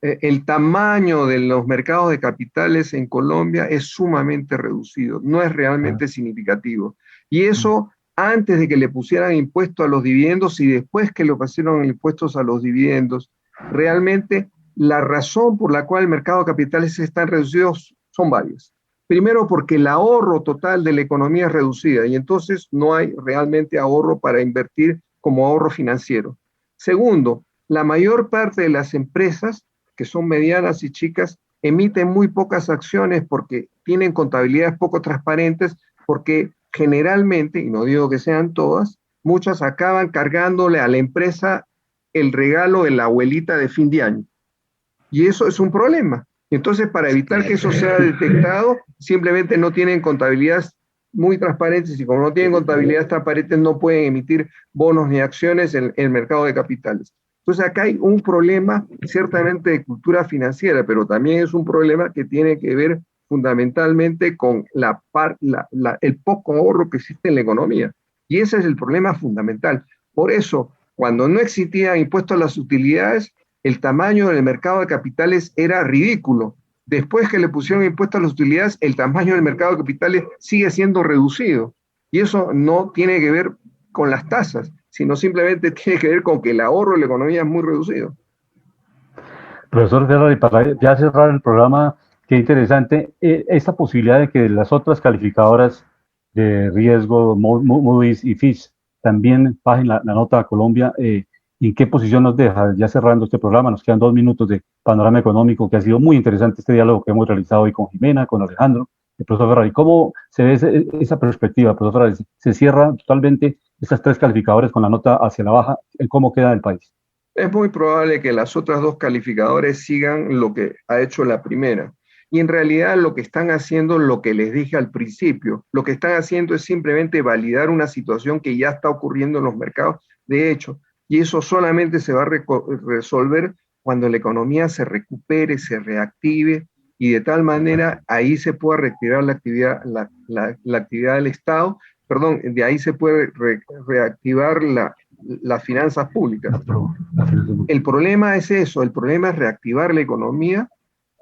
el tamaño de los mercados de capitales en Colombia es sumamente reducido, no es realmente significativo. Y eso antes de que le pusieran impuesto a los dividendos y después que le pusieron impuestos a los dividendos, realmente la razón por la cual el mercado de capitales están reducidos son varias. Primero, porque el ahorro total de la economía es reducida y entonces no hay realmente ahorro para invertir como ahorro financiero. Segundo, la mayor parte de las empresas, que son medianas y chicas, emiten muy pocas acciones porque tienen contabilidades poco transparentes, porque generalmente, y no digo que sean todas, muchas acaban cargándole a la empresa el regalo de la abuelita de fin de año. Y eso es un problema. Entonces, para evitar que eso sea detectado, simplemente no tienen contabilidades muy transparentes y como no tienen contabilidades transparentes no pueden emitir bonos ni acciones en el mercado de capitales. Entonces, acá hay un problema ciertamente de cultura financiera, pero también es un problema que tiene que ver fundamentalmente con el poco ahorro que existe en la economía. Y ese es el problema fundamental. Por eso, cuando no existían impuestos a las utilidades, el tamaño del mercado de capitales era ridículo. Después que le pusieron impuestos a las utilidades, el tamaño del mercado de capitales sigue siendo reducido. Y eso no tiene que ver con las tasas, sino simplemente tiene que ver con que el ahorro de la economía es muy reducido.
Profesor Ferrari, para ya cerrar el programa, qué interesante, esta posibilidad de que las otras calificadoras de riesgo, Moody's y Fitch, también bajen la nota a Colombia, ¿en qué posición nos deja? Ya cerrando este programa, nos quedan 2 minutos de panorama económico, que ha sido muy interesante este diálogo que hemos realizado hoy con Jimena, con Alejandro. El profesor Ferrari, ¿cómo se ve esa perspectiva, profesor Ferrari? ¿Se cierra totalmente estas tres calificadores con la nota hacia la baja, en cómo queda el país.
Es muy probable que las otras dos calificadores sigan lo que ha hecho la primera. Y en realidad lo que están haciendo, lo que les dije al principio, lo que están haciendo es simplemente validar una situación que ya está ocurriendo en los mercados de hecho. Y eso solamente se va a resolver cuando la economía se recupere, se reactive, y de tal manera ahí se pueda reactivar la actividad, la actividad del Estado, perdón, de ahí se puede reactivar las finanzas públicas. El problema es eso, el problema es reactivar la economía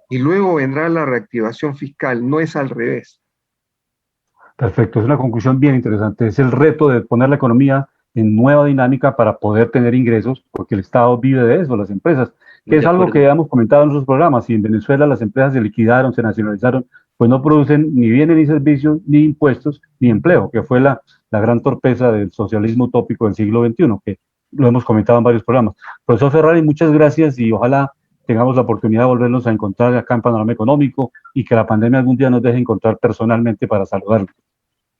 y luego vendrá la reactivación fiscal, no es al revés.
Perfecto, es una conclusión bien interesante. Es el reto de poner la economía en nueva dinámica para poder tener ingresos, porque el Estado vive de eso, las empresas, que es algo que hemos comentado en nuestros programas. Y en Venezuela las empresas se liquidaron, se nacionalizaron, pues no producen ni bienes ni servicios, ni impuestos, ni empleo, que fue la gran torpeza del socialismo utópico del siglo XXI, que lo hemos comentado en varios programas. Profesor Ferrari, muchas gracias y ojalá tengamos la oportunidad de volvernos a encontrar acá en Panorama Económico y que la pandemia algún día nos deje encontrar personalmente para saludarlos.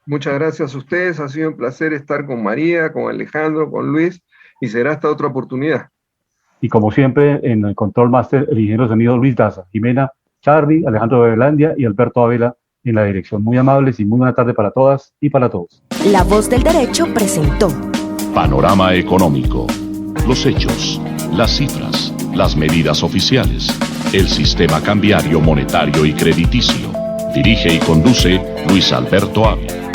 Muchas gracias a ustedes, ha sido un placer estar con María, con Alejandro, con Luis, y será hasta otra oportunidad.
Y como siempre, en el Control Master, el ingeniero de sonido Luis Daza, Jimena Charri, Alejandro Velandia y Alberto Ávila en la dirección. Muy amables y muy buena tarde para todas y para todos.
La Voz del Derecho presentó
Panorama Económico. Los hechos, las cifras, las medidas oficiales, el sistema cambiario, monetario y crediticio. Dirige y conduce Luis Alberto Ávila.